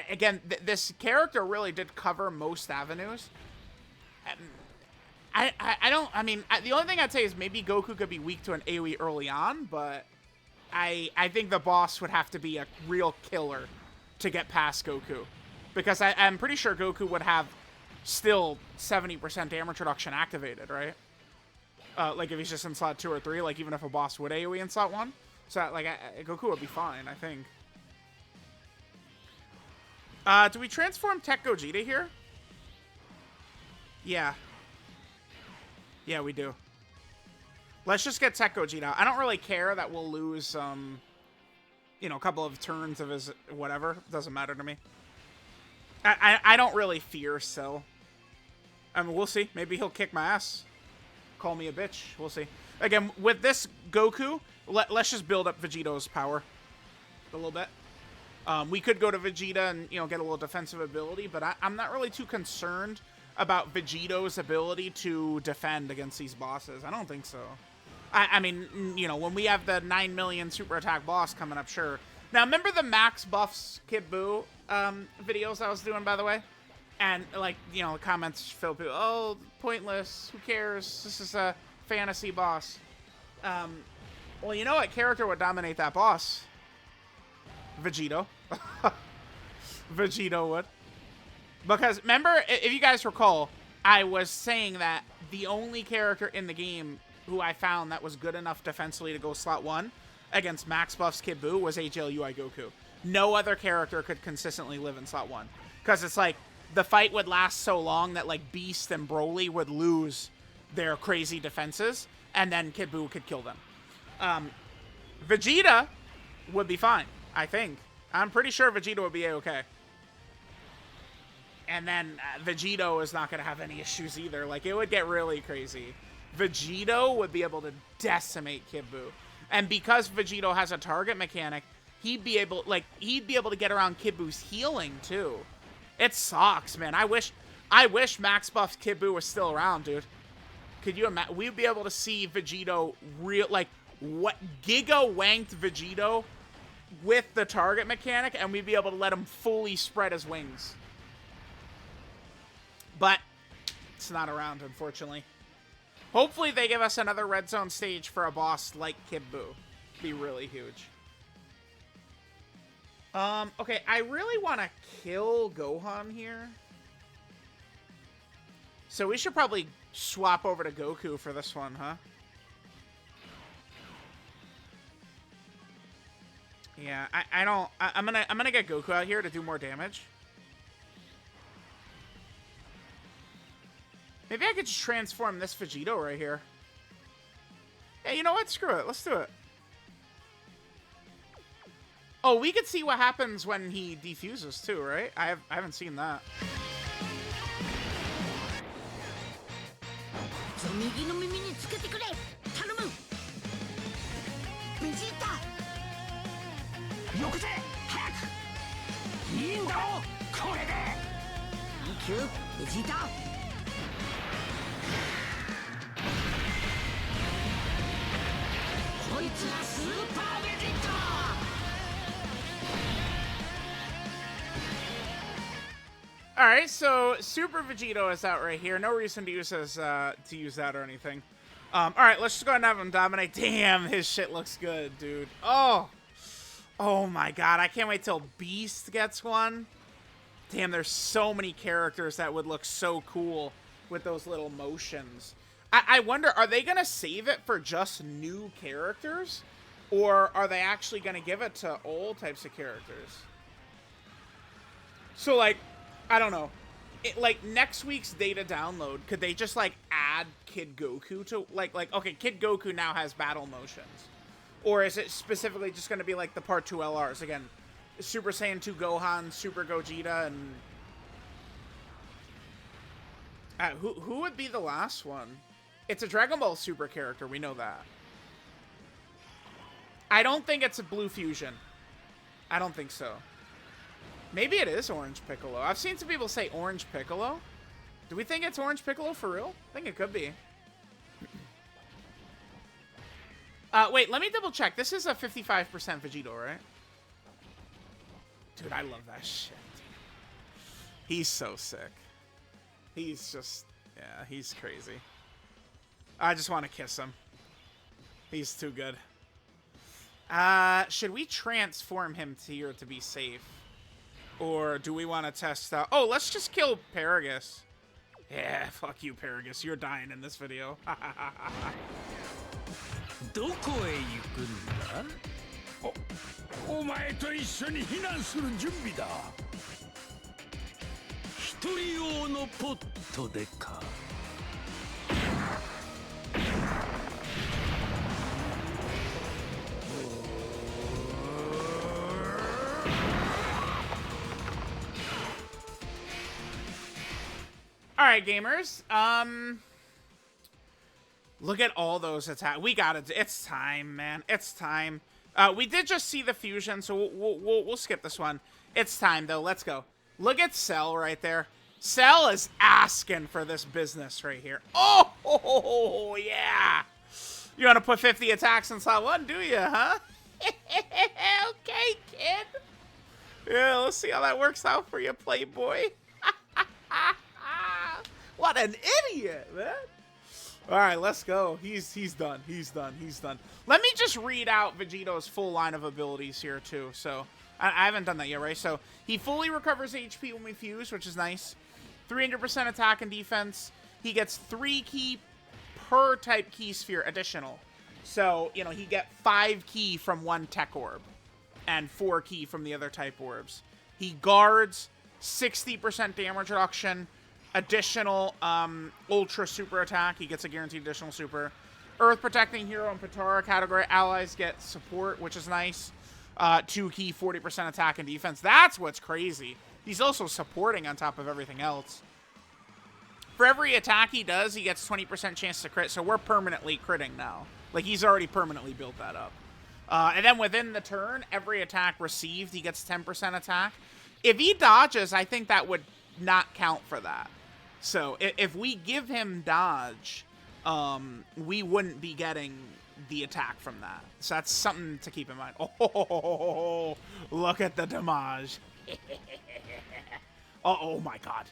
again, this character really did cover most avenues. I mean, the only thing I'd say is maybe Goku could be weak to an AoE early on, but I think the boss would have to be a real killer to get past Goku. Because I'm pretty sure Goku would have still 70% damage reduction activated, right? Like if he's just in slot 2 or 3, like even if a boss would AoE in slot 1. So that, like Goku would be fine, I think. Do we transform TEQ Gogeta here? Yeah. Yeah, we do. Let's just get TEQ Gogeta. I don't really care that we'll lose, you know, a couple of turns of his whatever. Doesn't matter to me. I don't really fear Sil. I mean, we'll see. Maybe he'll kick my ass. Call me a bitch. We'll see. Again, with this Goku, let's just build up Vegito's power a little bit. We could go to Vegeta and, you know, get a little defensive ability, but I'm not really too concerned about Vegito's ability to defend against these bosses. I don't think so. I mean, you know, when we have the 9 million super attack boss coming up, sure. Now, remember the Max Buffs Kid Buu videos I was doing, by the way? And, like, you know, the comments filled with, oh, pointless, who cares? This is a fantasy boss. Well, you know what character would dominate that boss? Vegito. Vegito would. Because, remember, if you guys recall, I was saying that the only character in the game who I found that was good enough defensively to go slot 1 against Max Buff's Kid Buu was HLUI Goku. No other character could consistently live in slot 1. Because it's like, the fight would last so long that, like, Beast and Broly would lose their crazy defenses, and then Kid Buu could kill them. Vegeta would be fine, I think. I'm pretty sure Vegeta would be A-okay. And then Vegito is not going to have any issues either. Like, it would get really crazy. Vegito would be able to decimate Kid Buu. And because Vegito has a target mechanic, he'd be able to get around Kid Buu's healing, too. It sucks, man. I wish Max Buff's Kid Buu was still around, dude. Could you imagine? We'd be able to see Vegito what Giga wanked Vegito with the target mechanic, and we'd be able to let him fully spread his wings. But it's not around, unfortunately. Hopefully they give us another red zone stage for a boss like Kid Buu. Be really huge. Okay, I really want to kill Gohan here. So we should probably swap over to Goku for this one, huh? Yeah, I'm gonna get Goku out here to do more damage. Maybe I could just transform this Vegito right here. Yeah, you know what? Screw it. Let's do it. Oh, we could see what happens when he defuses too, right? I haven't seen that. All right, so Super Vegito is out right here. No reason to use that or anything. All right, let's just go ahead and have him dominate. Damn, his shit looks good, dude. Oh my god, I can't wait till Beast gets one. Damn, there's so many characters that would look so cool with those little motions. I wonder, are they gonna save it for just new characters, or are they actually gonna give it to all types of characters? So, like, I don't know. Like, next week's data download, could they just, like, add Kid Goku to, like, okay, Kid Goku now has battle motions. Or is it specifically just going to be, like, the Part 2 LRs? Again, Super Saiyan 2 Gohan, Super Gogeta, and... who would be the last one? It's a Dragon Ball Super character, we know that. I don't think it's a Blue Fusion. I don't think so. Maybe it is Orange Piccolo. I've seen some people say Orange Piccolo. Do we think it's Orange Piccolo for real? I think it could be. Wait, let me double check. This is a 55% Vegito, right? Dude, I love that shit. He's so sick. He's just... yeah, he's crazy. I just want to kiss him. He's too good. Should we transform him here to be safe? Or do we want to test out... oh, let's just kill Paragus. Yeah, fuck you, Paragus. You're dying in this video. どこへ行くんだ？お前と一緒に避難する準備だ。一人用のポットでか。All right, gamers. Look at all those attacks. We got it. It's time, man. It's time. We did just see the fusion, so we'll skip this one. It's time, though. Let's go. Look at Cell right there. Cell is asking for this business right here. Oh, yeah. You want to put 50 attacks in slot 1, do you, huh? Okay, kid. Yeah, let's see how that works out for you, playboy. What an idiot, man. All right, let's go. He's done. He's done. He's done. Let me just read out Vegito's full line of abilities here, too. So, I haven't done that yet, right? So, he fully recovers HP when we fuse, which is nice. 300% attack and defense. He gets 3 ki per type key sphere additional. So, you know, he get 5 ki from one tech orb and 4 ki from the other type orbs. He guards 60% damage reduction. Additional ultra super attack. He gets a guaranteed additional super. Earth protecting hero and Patara category allies get support, which is nice. 2 ki, 40% attack and defense. That's what's crazy. He's also supporting on top of everything else. For every attack he does, he gets 20% chance to crit. So we're permanently critting now. Like, he's already permanently built that up. And then within the turn, every attack received, he gets 10% attack. If he dodges, I think that would not count for that. So if we give him dodge, we wouldn't be getting the attack from that. So that's something to keep in mind. Oh, look at the damage. Oh my god.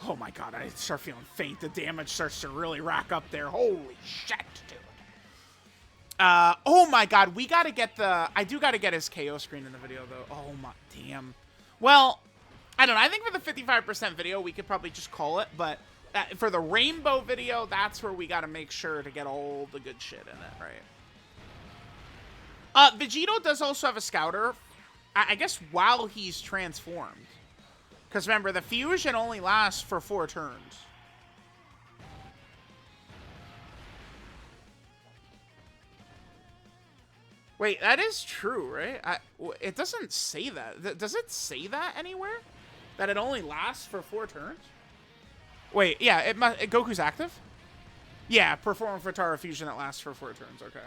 Oh my god, I start feeling faint. The damage starts to really rack up there. Holy shit, dude. Oh my god, we gotta get the... I do gotta get his KO screen in the video, though. Oh my... Damn. Well... I don't know. I think for the 55% video, we could probably just call it. But for the rainbow video, that's where we got to make sure to get all the good shit in it, right? Vegito does also have a scouter, I guess, while he's transformed. Because remember, the fusion only lasts for 4 turns. Wait, that is true, right? It doesn't say that. Does it say that anywhere? That it only lasts for 4 turns? Wait, yeah, Goku's active? Yeah, perform for Tara Fusion that lasts for 4 turns, okay.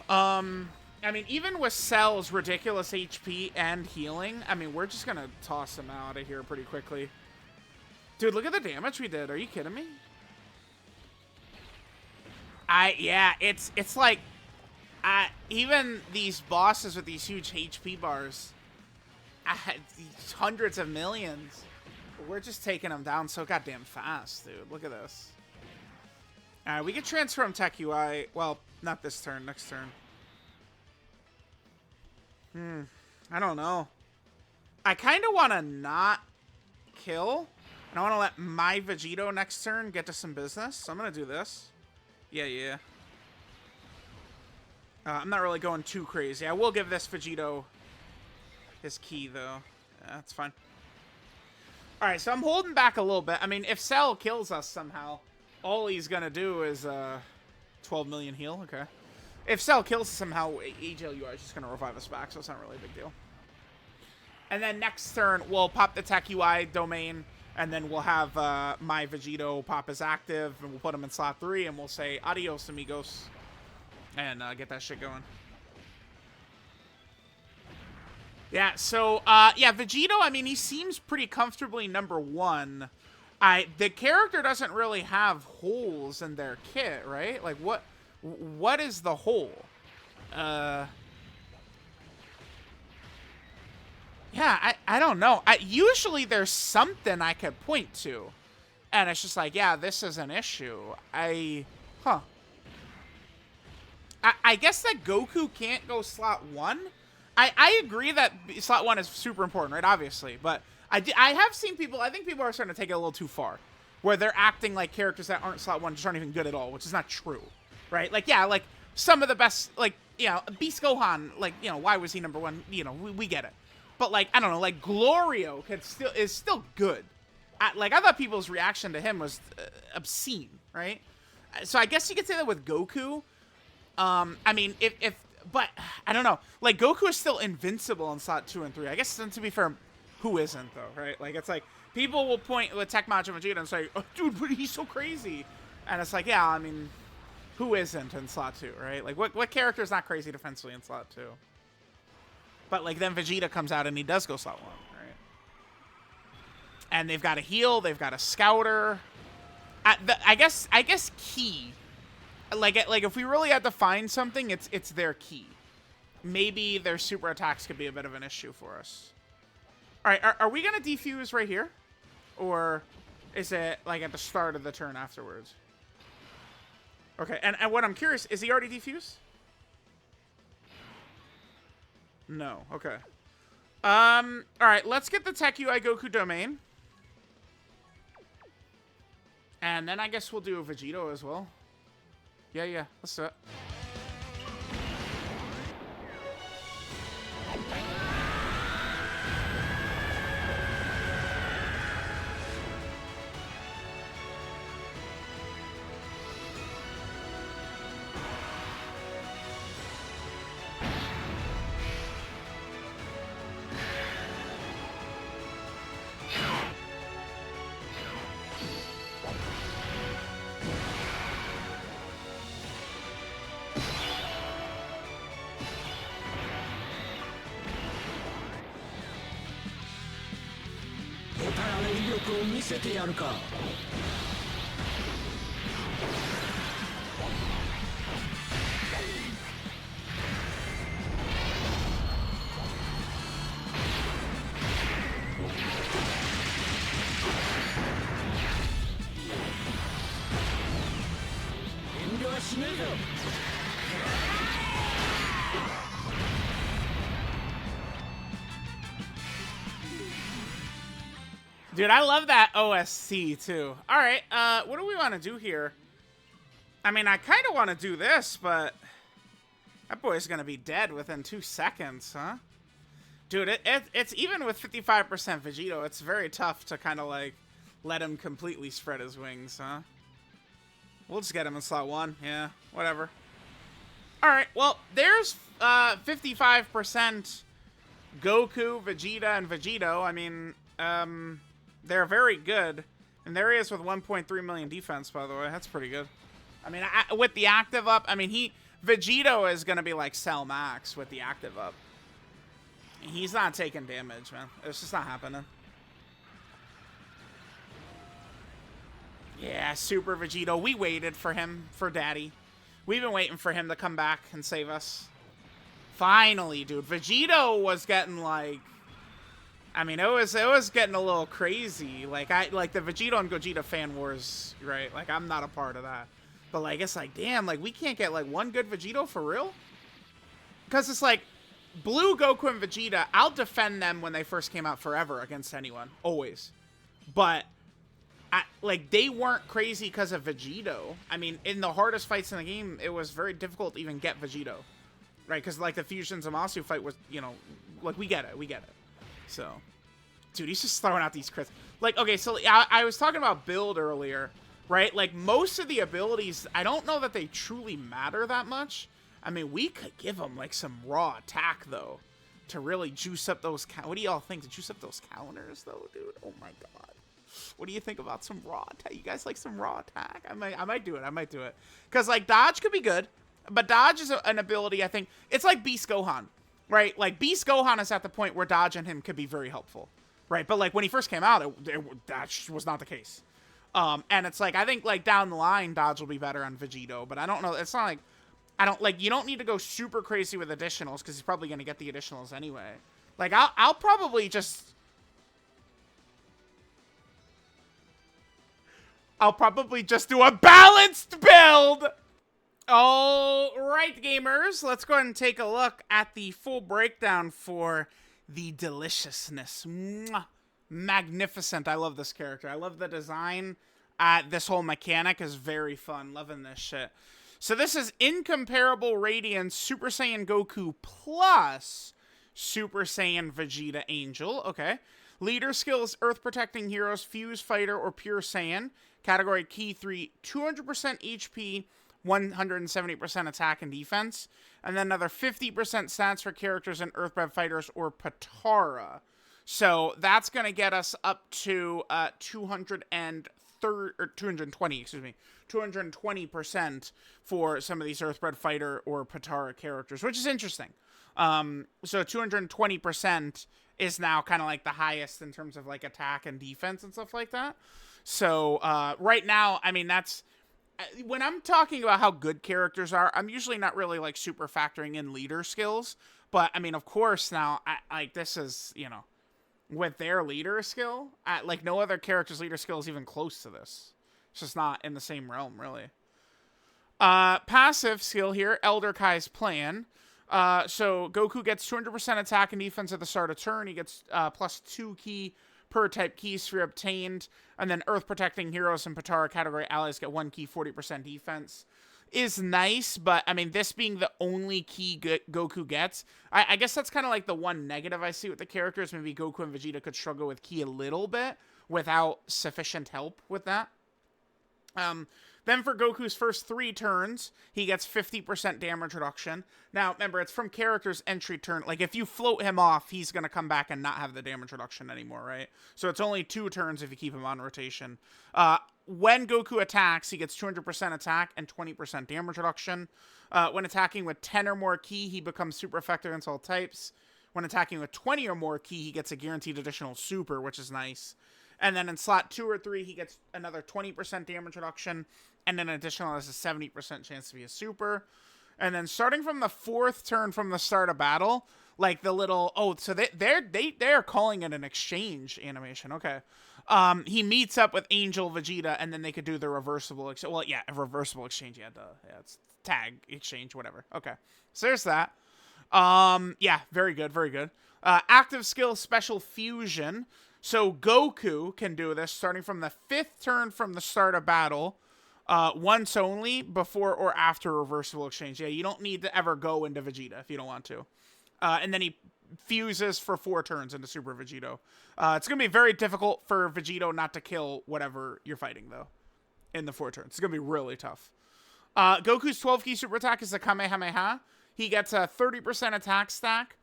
I mean, even with Cell's ridiculous HP and healing, I mean, we're just gonna toss him out of here pretty quickly. Dude, look at the damage we did. Are you kidding me? Yeah, it's like, even these bosses with these huge HP bars, hundreds of millions, we're just taking them down so goddamn fast, dude. Look at this. Alright, we can transform TEQ. Well, not this turn, next turn. I don't know. I kind of want to not kill, and I want to let my Vegito next turn get to some business, so I'm going to do this. Yeah. I'm not really going too crazy. I will give this Vegito his key, though. That's fine. Alright, so I'm holding back a little bit. I mean, if Cell kills us somehow, all he's going to do is 12 million heal. Okay. If Cell kills us somehow, AJLUI is just going to revive us back, so it's not really a big deal. And then next turn, we'll pop the TEQ domain, and then we'll have my Vegito pop his active, and we'll put him in slot 3, and we'll say, adios, amigos, and get that shit going. Yeah, so, yeah, Vegito, I mean, he seems pretty comfortably number 1. The character doesn't really have holes in their kit, right? Like, what is the hole? Yeah, I don't know. Usually there's something I could point to, and it's just like, yeah, this is an issue. I guess that Goku can't go slot 1. I agree that slot 1 is super important, right? Obviously, but I have seen people, I think people are starting to take it a little too far, where they're acting like characters that aren't slot 1 just aren't even good at all, which is not true, right? Like, yeah, like, some of the best, like, you know, Beast Gohan, like, you know, why was he #1? You know, we get it. But, like, I don't know, like, Glorio is still good. I thought people's reaction to him was obscene, right? So I guess you could say that with Goku. I mean, but I don't know. Like, Goku is still invincible in slot 2 and 3. I guess, to be fair, who isn't, though, right? Like, it's like, people will point with TEQ Majin Vegeta and say, oh, dude, but he's so crazy. And it's like, yeah, I mean, who isn't in slot 2, right? Like, what character is not crazy defensively in slot 2? But, like, then Vegeta comes out and he does go slot 1, right? And they've got a heal, they've got a scouter. I guess key. Like if we really had to find something, it's their key. Maybe their super attacks could be a bit of an issue for us. All right, are we gonna defuse right here, or is it like at the start of the turn afterwards? Okay, and what I'm curious, is he already defused? No. Okay. All right, let's get the TEQ Goku domain. And then I guess we'll do a Vegito as well. Yeah, let's do it. Dude, I love that OST too. All right, what do we want to do here? I mean, I kind of want to do this, but that boy's gonna be dead within 2 seconds, huh? Dude, it's even with 55% Vegito, it's very tough to kind of like let him completely spread his wings, huh? We'll just get him in slot 1, yeah, whatever. All right, well, there's 55% Goku, Vegeta, and Vegito. I mean, they're very good. And there he is with 1.3 million defense, by the way. That's pretty good. I mean, with the active up, I mean, Vegito is going to be like Cell Max with the active up. He's not taking damage, man. It's just not happening. Yeah, Super Vegito. We waited for him, for Daddy. We've been waiting for him to come back and save us. Finally, dude. Vegito was getting like... I mean, it was getting a little crazy. Like the Vegito and Gogeta fan wars, right? Like, I'm not a part of that. But like, it's like, damn, like we can't get like one good Vegito for real? Because it's like, Blue Goku and Vegeta, I'll defend them when they first came out forever against anyone. Always. But, like, they weren't crazy because of Vegito. I mean, in the hardest fights in the game, it was very difficult to even get Vegito. Right? Because, like, the Fusion Zamasu fight was, you know, like, we get it. So, dude, he's just throwing out these crits. Like, okay, so I was talking about build earlier, right? Like, most of the abilities, I don't know that they truly matter that much. I mean, we could give him, like, some raw attack, though, to really juice up those... What do y'all think? To juice up those counters, though, dude? Oh, my God. What do you think about some raw attack? You guys like some raw attack? I might do it. Because, like, dodge could be good, but dodge is an ability, I think... It's like Beast Gohan, right? Like, Beast Gohan is at the point where dodge on him could be very helpful, right? But, like, when he first came out, that was not the case. And it's like, I think, like, down the line, dodge will be better on Vegito, but I don't know. It's not like... you don't need to go super crazy with additionals because he's probably going to get the additionals anyway. Like, I'll probably just... do a balanced build! All right, gamers. Let's go ahead and take a look at the full breakdown for the deliciousness magnificent. I love this character. I love the design. This whole mechanic is very fun. Loving this shit. So this is Incomparable Radiance Super Saiyan Goku plus Super Saiyan Vegeta Angel. Okay. Leader skills, Earth Protecting Heroes, Fuse Fighter, or Pure Saiyan. Category Key 3, 200% HP, 170% attack and defense. And then another 50% stats for characters in Earthbound Fighters or Patara. So that's going to get us up to 220% for some of these Earthbred Fighter or Patara characters, which is interesting. So 220% is now kind of like the highest in terms of like attack and defense and stuff like that. So right now, I mean, that's when I'm talking about how good characters are, I'm usually not really like super factoring in leader skills. But I mean, of course, now like this is, you know, with their leader skill, like no other character's leader skill is even close to this. It's just not in the same realm, really. Passive skill here, Elder Kai's Plan. So Goku gets 200% attack and defense at the start of turn. He gets plus 2 key per type key sphere obtained. And then Earth Protecting Heroes and Patara category allies get 1 key, 40% defense. Is nice, but I mean, this being the only key Goku gets, I guess that's kind of like the one negative I see with the characters. Maybe Goku and Vegeta could struggle with key a little bit without sufficient help with that. Then for Goku's first 3 turns, he gets 50% damage reduction. Now, remember, it's from character's entry turn. Like, if you float him off, he's going to come back and not have the damage reduction anymore, right? So it's only 2 turns if you keep him on rotation. When Goku attacks, he gets 200% attack and 20% damage reduction. When attacking with 10 or more ki, he becomes super effective against all types. When attacking with 20 or more ki, he gets a guaranteed additional super, which is nice. And then in slot 2 or 3, he gets another 20% damage reduction, and then additional has a 70% chance to be a super. And then starting from the 4th turn from the start of battle, like the little, so they're calling it an exchange animation. Okay. He meets up with Angel Vegeta, and then they could do the reversible exchange. Well, yeah, a reversible exchange. Yeah, it's tag exchange, whatever. Okay. So there's that. Yeah, very good, very good. Active skill Special Fusion. So Goku can do this starting from the 5th turn from the start of battle, once only, before or after reversible exchange. Yeah, you don't need to ever go into Vegeta if you don't want to. And then he fuses for 4 turns into Super Vegito. It's going to be very difficult for Vegito not to kill whatever you're fighting, though, in the 4 turns. It's going to be really tough. Goku's 12 key super attack is the Kamehameha. He gets a 30% attack stack,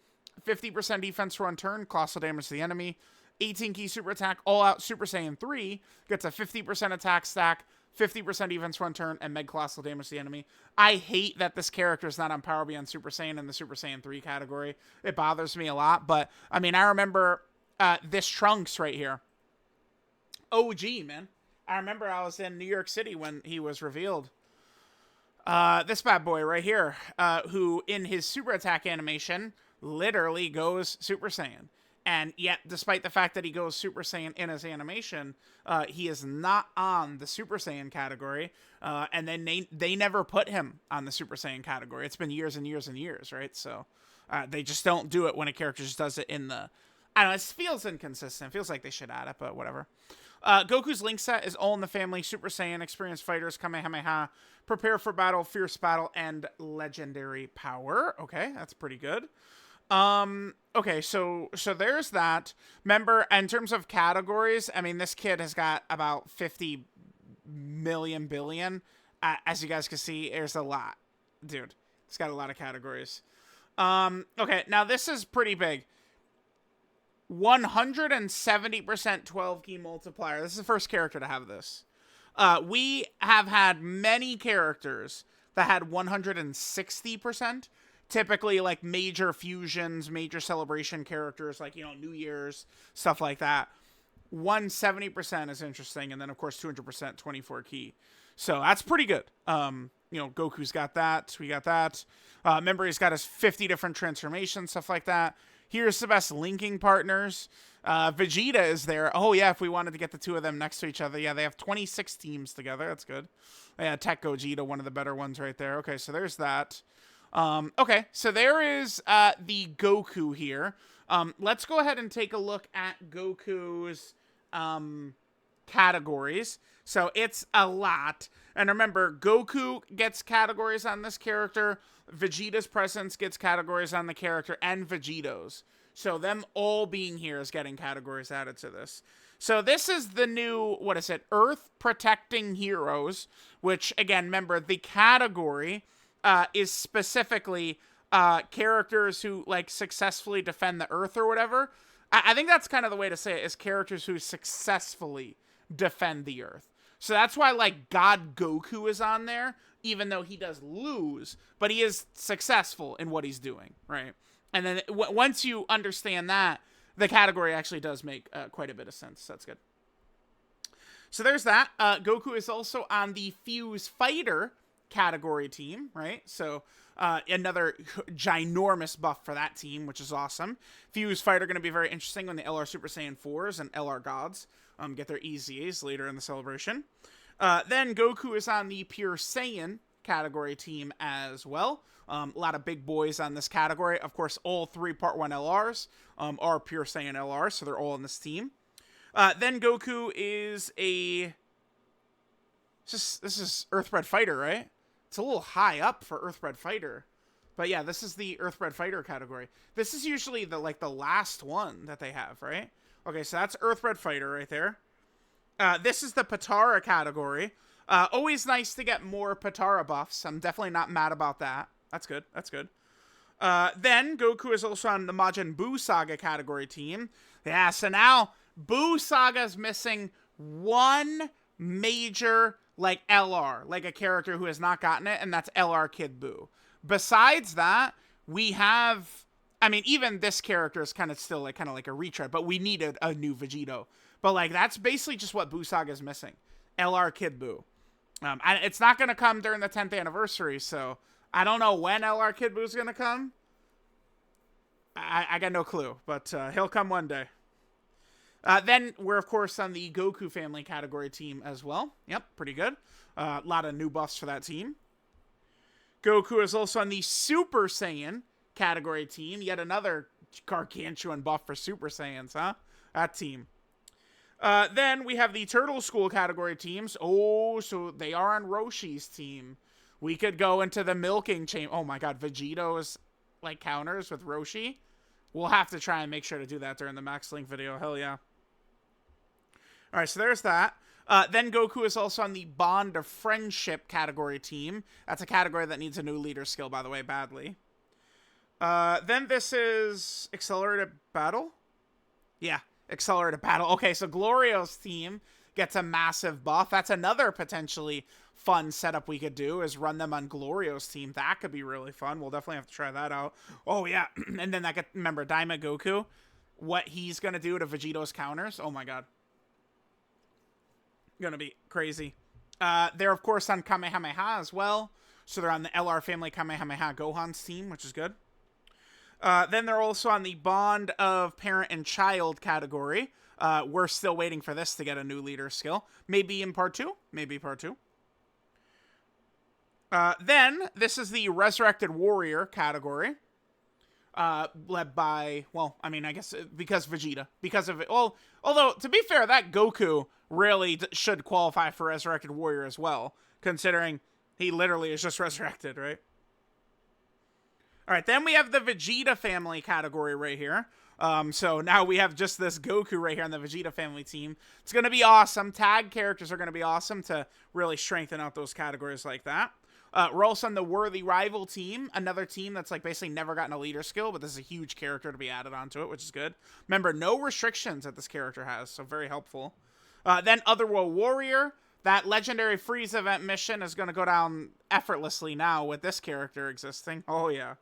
50% defense for 1 turn, colossal damage to the enemy. 18 key super attack, all out Super Saiyan 3, gets a 50% attack stack, 50% defense for 1 turn, and meg colossal damage to the enemy. I hate that this character is not on Power Beyond Super Saiyan in the Super Saiyan 3 category. It bothers me a lot, but I mean, I remember this Trunks right here. OG, man. I remember I was in New York City when he was revealed. This bad boy right here, who in his super attack animation literally goes Super Saiyan. And yet, despite the fact that he goes Super Saiyan in his animation, he is not on the Super Saiyan category. And then they never put him on the Super Saiyan category. It's been years and years and years, right? So they just don't do it when a character just does it in the... I don't know, it feels inconsistent. It feels like they should add it, but whatever. Goku's Link set is all in the family. Super Saiyan, Experienced Fighters, Kamehameha, Prepare for Battle, Fierce Battle, and Legendary Power. Okay, that's pretty good. Okay, so there's that. Remember, in terms of categories, I mean, this kid has got about 50 million billion. As you guys can see, there's a lot. Dude, it's got a lot of categories. Okay, now this is pretty big. 170% 12 key multiplier. This is the first character to have this. We have had many characters that had 160%. Typically, like, major fusions, major celebration characters, like, you know, New Year's, stuff like that. 170% is interesting, and then, of course, 200%, 24 key. So, that's pretty good. You know, Goku's got that. We got that. Remember, he's got his 50 different transformations, stuff like that. Here's the best linking partners. Vegeta is there. Oh, yeah, if we wanted to get the 2 of them next to each other. Yeah, they have 26 teams together. That's good. Yeah, TEQ Gogeta, one of the better ones right there. Okay, so there's that. Okay, so there is the Goku here. Let's go ahead and take a look at Goku's categories. So it's a lot. And remember, Goku gets categories on this character, Vegeta's presence gets categories on the character, and Vegito's. So them all being here is getting categories added to this. So this is the new, what is it, Earth Protecting Heroes, which, again, remember, the category is specifically characters who, like, successfully defend the Earth or whatever. I think that's kind of the way to say it, is characters who successfully defend the Earth. So that's why, like, God Goku is on there, even though he does lose, but he is successful in what he's doing, right? And then once you understand that, the category actually does make quite a bit of sense. That's good. So there's that. Goku is also on the Fuse Fighter category team, right? So another ginormous buff for that team, which is awesome. Fuse Fighter going to be very interesting when the LR Super Saiyan 4s and LR Gods get their EZAs later in the celebration. Then Goku is on the Pure Saiyan category team as well. A lot of big boys on this category. Of course, all 3 Part 1 LRs are Pure Saiyan LRs, so they're all on this team. Then Goku is a... This is Earthbred Fighter, right? It's a little high up for Earthbred Fighter. But yeah, this is the Earthbred Fighter category. This is usually the last one that they have, right? Okay, so that's Earthbred Fighter right there. This is the Patara category. Always nice to get more Patara buffs. I'm definitely not mad about that. That's good. That's good. Then Goku is also on the Majin Buu Saga category team. Yeah, so now Buu Saga's missing one major, like, LR, like a character who has not gotten it, and that's LR Kid Buu. Besides that, we have, I mean, even this character is kind of still like a retread, but we needed a new Vegito. But, like, that's basically just what Buu Saga is missing. LR Kid Buu. It's not going to come during the 10th anniversary, so I don't know when LR Kid Buu is going to come. I got no clue, but he'll come one day. Then we're, of course, on the Goku family category team as well. Yep, pretty good. A lot of new buffs for that team. Goku is also on the Super Saiyan category team. Yet another gargantuan buff for Super Saiyans, huh? That team. Then we have the Turtle School category teams. Oh, so they are on Roshi's team. We could go into the milking chain. Oh my god, Vegito's, like, counters with Roshi. We'll have to try and make sure to do that during the Max Link video. Hell yeah. Alright, so there's that. Then Goku is also on the Bond of Friendship category team. That's a category that needs a new leader skill, by the way, badly. Then this is Accelerated Battle? Yeah, Accelerated Battle. Okay, so Glorio's team gets a massive buff. That's another potentially fun setup we could do, is run them on Glorio's team. That could be really fun. We'll definitely have to try that out. Oh, yeah. And then remember, Daima Goku, what he's going to do to Vegito's counters. Oh, my God. Gonna be crazy. They're, of course, on Kamehameha as well. So they're on the LR family Kamehameha Gohan's team, which is good. Then they're also on the Bond of Parent and Child category. We're still waiting for this to get a new leader skill. Maybe in part 2. Maybe part 2. Then this is the Resurrected Warrior category. Led by, well, I mean, I guess because Vegeta. Because of it. Well, although, to be fair, that Goku really should qualify for Resurrected Warrior as well, considering he literally is just resurrected, right? Alright, then we have the Vegeta family category right here. So now we have just this Goku right here on the Vegeta family team. It's going to be awesome. Tag characters are going to be awesome to really strengthen out those categories like that. We're also on the Worthy Rival team, another team that's, like, basically never gotten a leader skill, but this is a huge character to be added onto it, which is good. Remember, no restrictions that this character has, so very helpful. Then Otherworld Warrior. That legendary freeze event mission is going to go down effortlessly now with this character existing. Oh, yeah.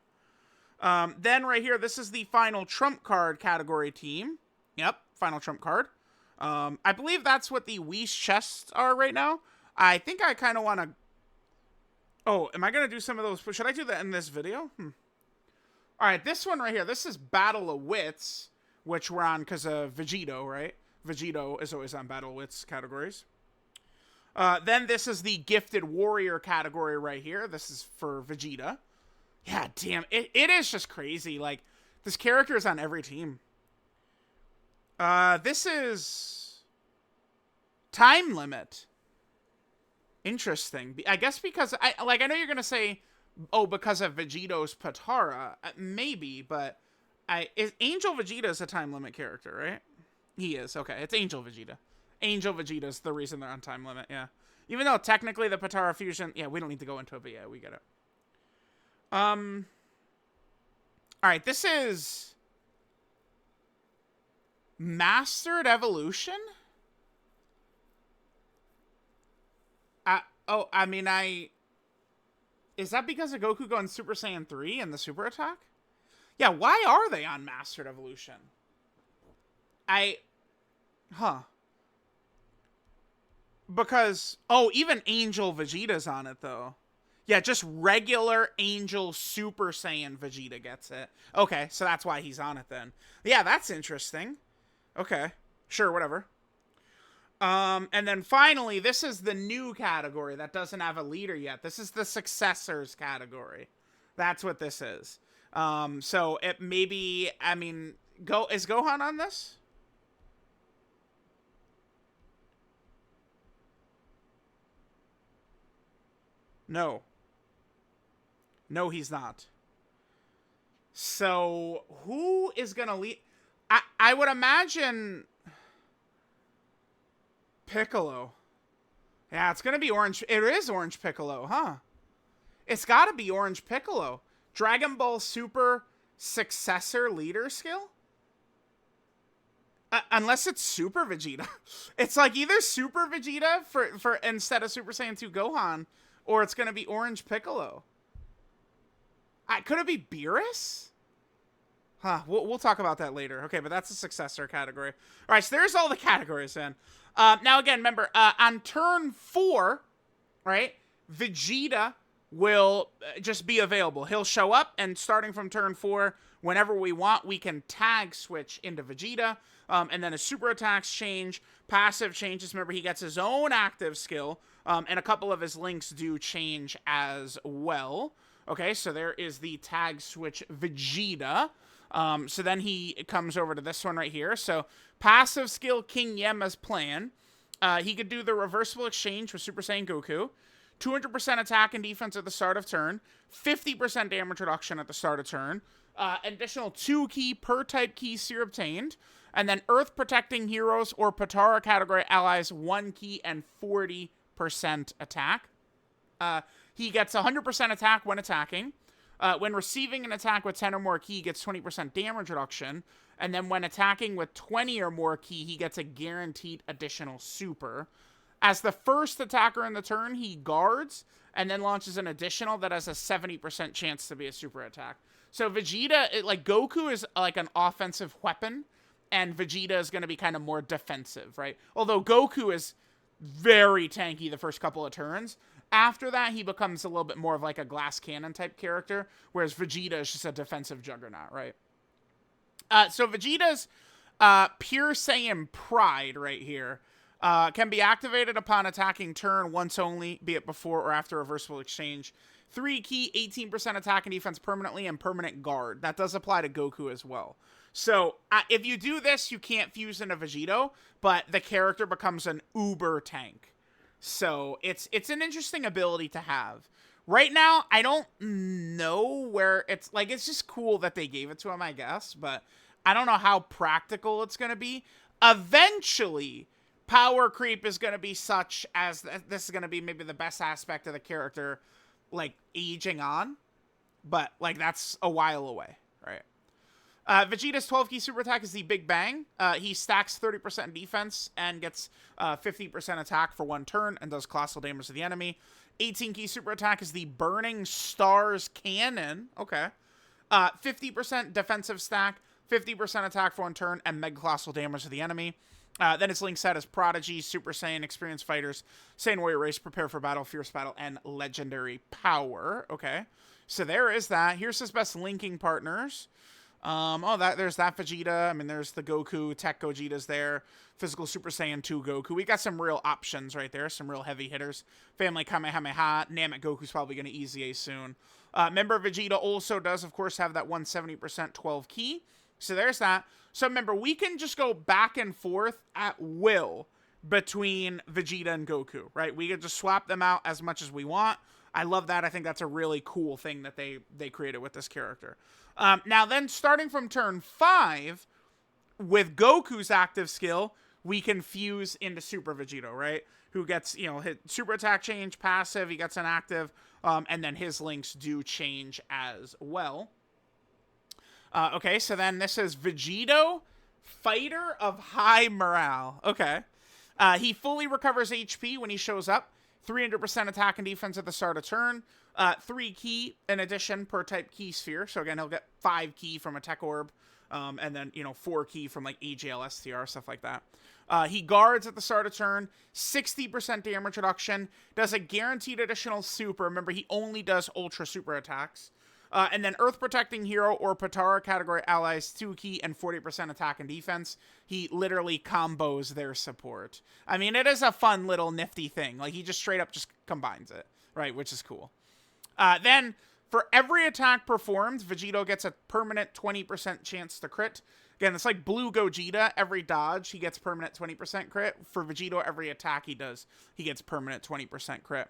Then right here, this is the Final Trump Card category team. Yep, Final Trump Card. I believe that's what the Whis chests are right now. I think I kind of want to... Oh, am I going to do some of those? Should I do that in this video? Alright, this one right here. This is Battle of Wits, which we're on because of Vegito, right? Vegito is always on Battle of Wits categories. Then this is the Gifted Warrior category right here. This is for Vegeta. Yeah, damn. It is just crazy. Like, This character is on every team. This is time limit. Interesting. I guess because I know you're gonna say, oh, because of Vegito's Potara, maybe, but Angel Vegeta is a time limit character, right? He is. Okay, it's Angel Vegeta. Angel Vegeta's the reason they're on time limit. Yeah, even though technically the Potara fusion. Yeah, we don't need to go into it, but yeah, we get it. All right, this is Mastered Evolution. Is that because of Goku going Super Saiyan 3 and the super attack? Yeah, why are they on Mastered Evolution? Because, oh, even Angel Vegeta's on it, though. Yeah, just regular Angel Super Saiyan Vegeta gets it. Okay, so that's why he's on it then. Yeah, that's interesting. Okay, sure, whatever. And then finally, this is the new category that doesn't have a leader yet. This is the successors category. That's what this is. So it maybe, I mean, is Gohan on this? No. No, he's not. So who is gonna lead? I would imagine Piccolo. Yeah, it's gonna be Orange. It is Orange Piccolo, huh? It's gotta be Orange Piccolo. Dragon Ball Super successor leader skill? Unless it's Super Vegeta. It's like either Super Vegeta for instead of Super Saiyan 2 Gohan, or it's gonna be Orange Piccolo. Could it be Beerus? Huh, we'll talk about that later. Okay, but that's a successor category. All right, so there's all the categories then. Now, again, remember, on turn 4, right, Vegeta will just be available. He'll show up, and starting from turn 4, whenever we want, we can tag switch into Vegeta, and then his super attacks change, passive changes. Remember, he gets his own active skill, and a couple of his links do change as well. Okay, so there is the tag switch Vegeta. So then he comes over to this one right here. So passive skill King Yema's plan. He could do the reversible exchange with Super Saiyan Goku. 200% attack and defense at the start of turn. 50% damage reduction at the start of turn. Additional 2 key per type keys you're obtained. And then Earth Protecting Heroes or Potara category allies 1 key and 40% attack. He gets 100% attack when attacking. When receiving an attack with 10 or more ki, he gets 20% damage reduction. And then when attacking with 20 or more ki, he gets a guaranteed additional super. As the first attacker in the turn, he guards and then launches an additional that has a 70% chance to be a super attack. So Vegeta, Goku is like an offensive weapon, and Vegeta is going to be kind of more defensive, right? Although Goku is very tanky the first couple of turns. After that, he becomes a little bit more of like a glass cannon type character, whereas Vegeta is just a defensive juggernaut, right? So Vegeta's Pure Saiyan Pride right here can be activated upon attacking turn once only, be it before or after reversible exchange. 3 key, 18% attack and defense permanently, and permanent guard. That does apply to Goku as well. So if you do this, you can't fuse into Vegito, but the character becomes an uber tank. So it's an interesting ability to have. Right now, I don't know where it's like, it's just cool that they gave it to him, I guess, but I don't know how practical it's going to be. Eventually, power creep is going to be such as this is going to be maybe the best aspect of the character, like aging on, but like that's a while away, right? Vegeta's 12 key super attack is the Big Bang. He stacks 30% defense and gets 50% attack for 1 turn and does colossal damage to the enemy. 18 key super attack is the Burning Stars Cannon. Okay. 50% defensive stack, 50% attack for 1 turn, and mega colossal damage to the enemy. Then its link set is Prodigy, Super Saiyan, Experienced Fighters, Saiyan Warrior Race, Prepare for Battle, Fierce Battle, and Legendary Power. Okay. So there is that. Here's his best linking partners. Oh, there's that Vegeta. I mean, there's the Goku, TEQ Gogeta's there. Physical Super Saiyan 2 Goku. We got some real options right there. Some real heavy hitters. Family Kamehameha. Namek Goku's probably going to easy A soon. Remember, Vegeta also does, of course, have that 170% 12 key. So there's that. So remember, we can just go back and forth at will between Vegeta and Goku, right? We can just swap them out as much as we want. I love that. I think that's a really cool thing that they created with this character. Now then, starting from turn 5, with Goku's active skill, we can fuse into Super Vegito, right? Who gets, hit super attack change, passive, he gets an active, and then his links do change as well. Okay, so then this is Vegito, Fighter of High Morale. Okay. He fully recovers HP when he shows up. 300% attack and defense at the start of turn. 3 key in addition per type key sphere. So again, he'll get 5 key from a tech orb. And then, 4 key from like AGL, STR, stuff like that. He guards at the start of turn. 60% damage reduction. Does a guaranteed additional super. Remember, he only does ultra super attacks. And then Earth Protecting Hero or Patara category allies 2 key and 40% attack and defense. He literally combos their support. I mean, it is a fun little nifty thing. Like, he just straight up just combines it, right? Which is cool. Then, for every attack performed, Vegito gets a permanent 20% chance to crit. Again, it's like Blue Gogeta. Every dodge, he gets permanent 20% crit. For Vegito, every attack he does, he gets permanent 20% crit.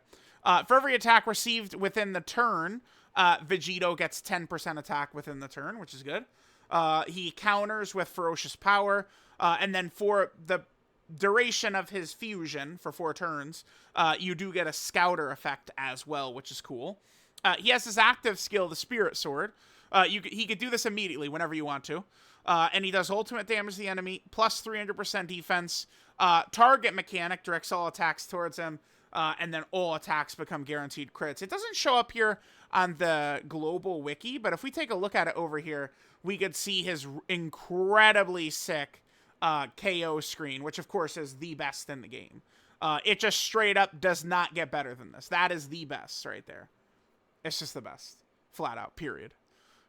For every attack received within the turn, Vegito gets 10% attack within the turn, which is good. He counters with Ferocious Power. And then for the duration of his fusion, for 4 turns, you do get a Scouter effect as well, which is cool. He has his active skill, the Spirit Sword. He could do this immediately whenever you want to. And he does ultimate damage to the enemy, plus 300% defense. Target mechanic directs all attacks towards him. And then all attacks become guaranteed crits. It doesn't show up here on the global wiki, but if we take a look at it over here, we could see his incredibly sick KO screen, which of course is the best in the game. It just straight up does not get better than this. That is the best right there. It's just the best. Flat out, period.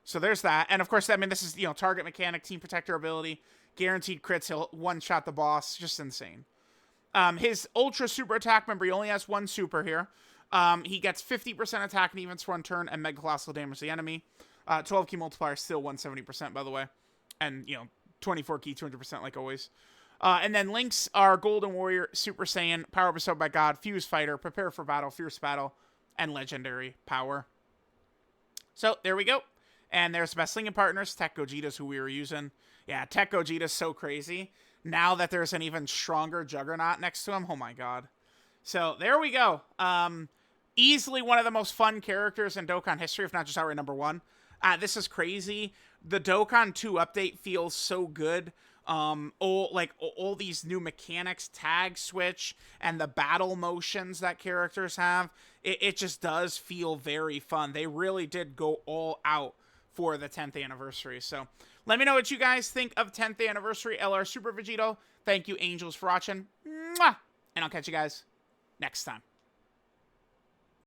So there's that. And of course, I mean, this is, target mechanic, team protector ability, guaranteed crits, he'll one-shot the boss. Just insane. His ultra super attack, remember, he only has 1 super here. He gets 50% attack and defense for 1 turn and mega colossal damage to the enemy. 12 key multiplier, still 170%, by the way. And, 24 key, 200% like always. And then links are Golden Warrior, Super Saiyan, Power Bestowed by God, Fuse Fighter, Prepare for Battle, Fierce Battle, and Legendary Power. So, there we go. And there's the best linking partners, TEQ Gogeta's who we were using. Yeah, TEQ Gogeta's so crazy. Now that there's an even stronger Juggernaut next to him, oh my god. So, there we go. Easily one of the most fun characters in Dokkan history, if not just outright number 1. This is crazy. The Dokkan 2 update feels so good. All these new mechanics, tag switch, and the battle motions that characters have, it just does feel very fun. They really did go all out for the 10th anniversary. So let me know what you guys think of 10th anniversary LR Super Vegito. Thank you, Angels, for watching. Mwah! And I'll catch you guys next time.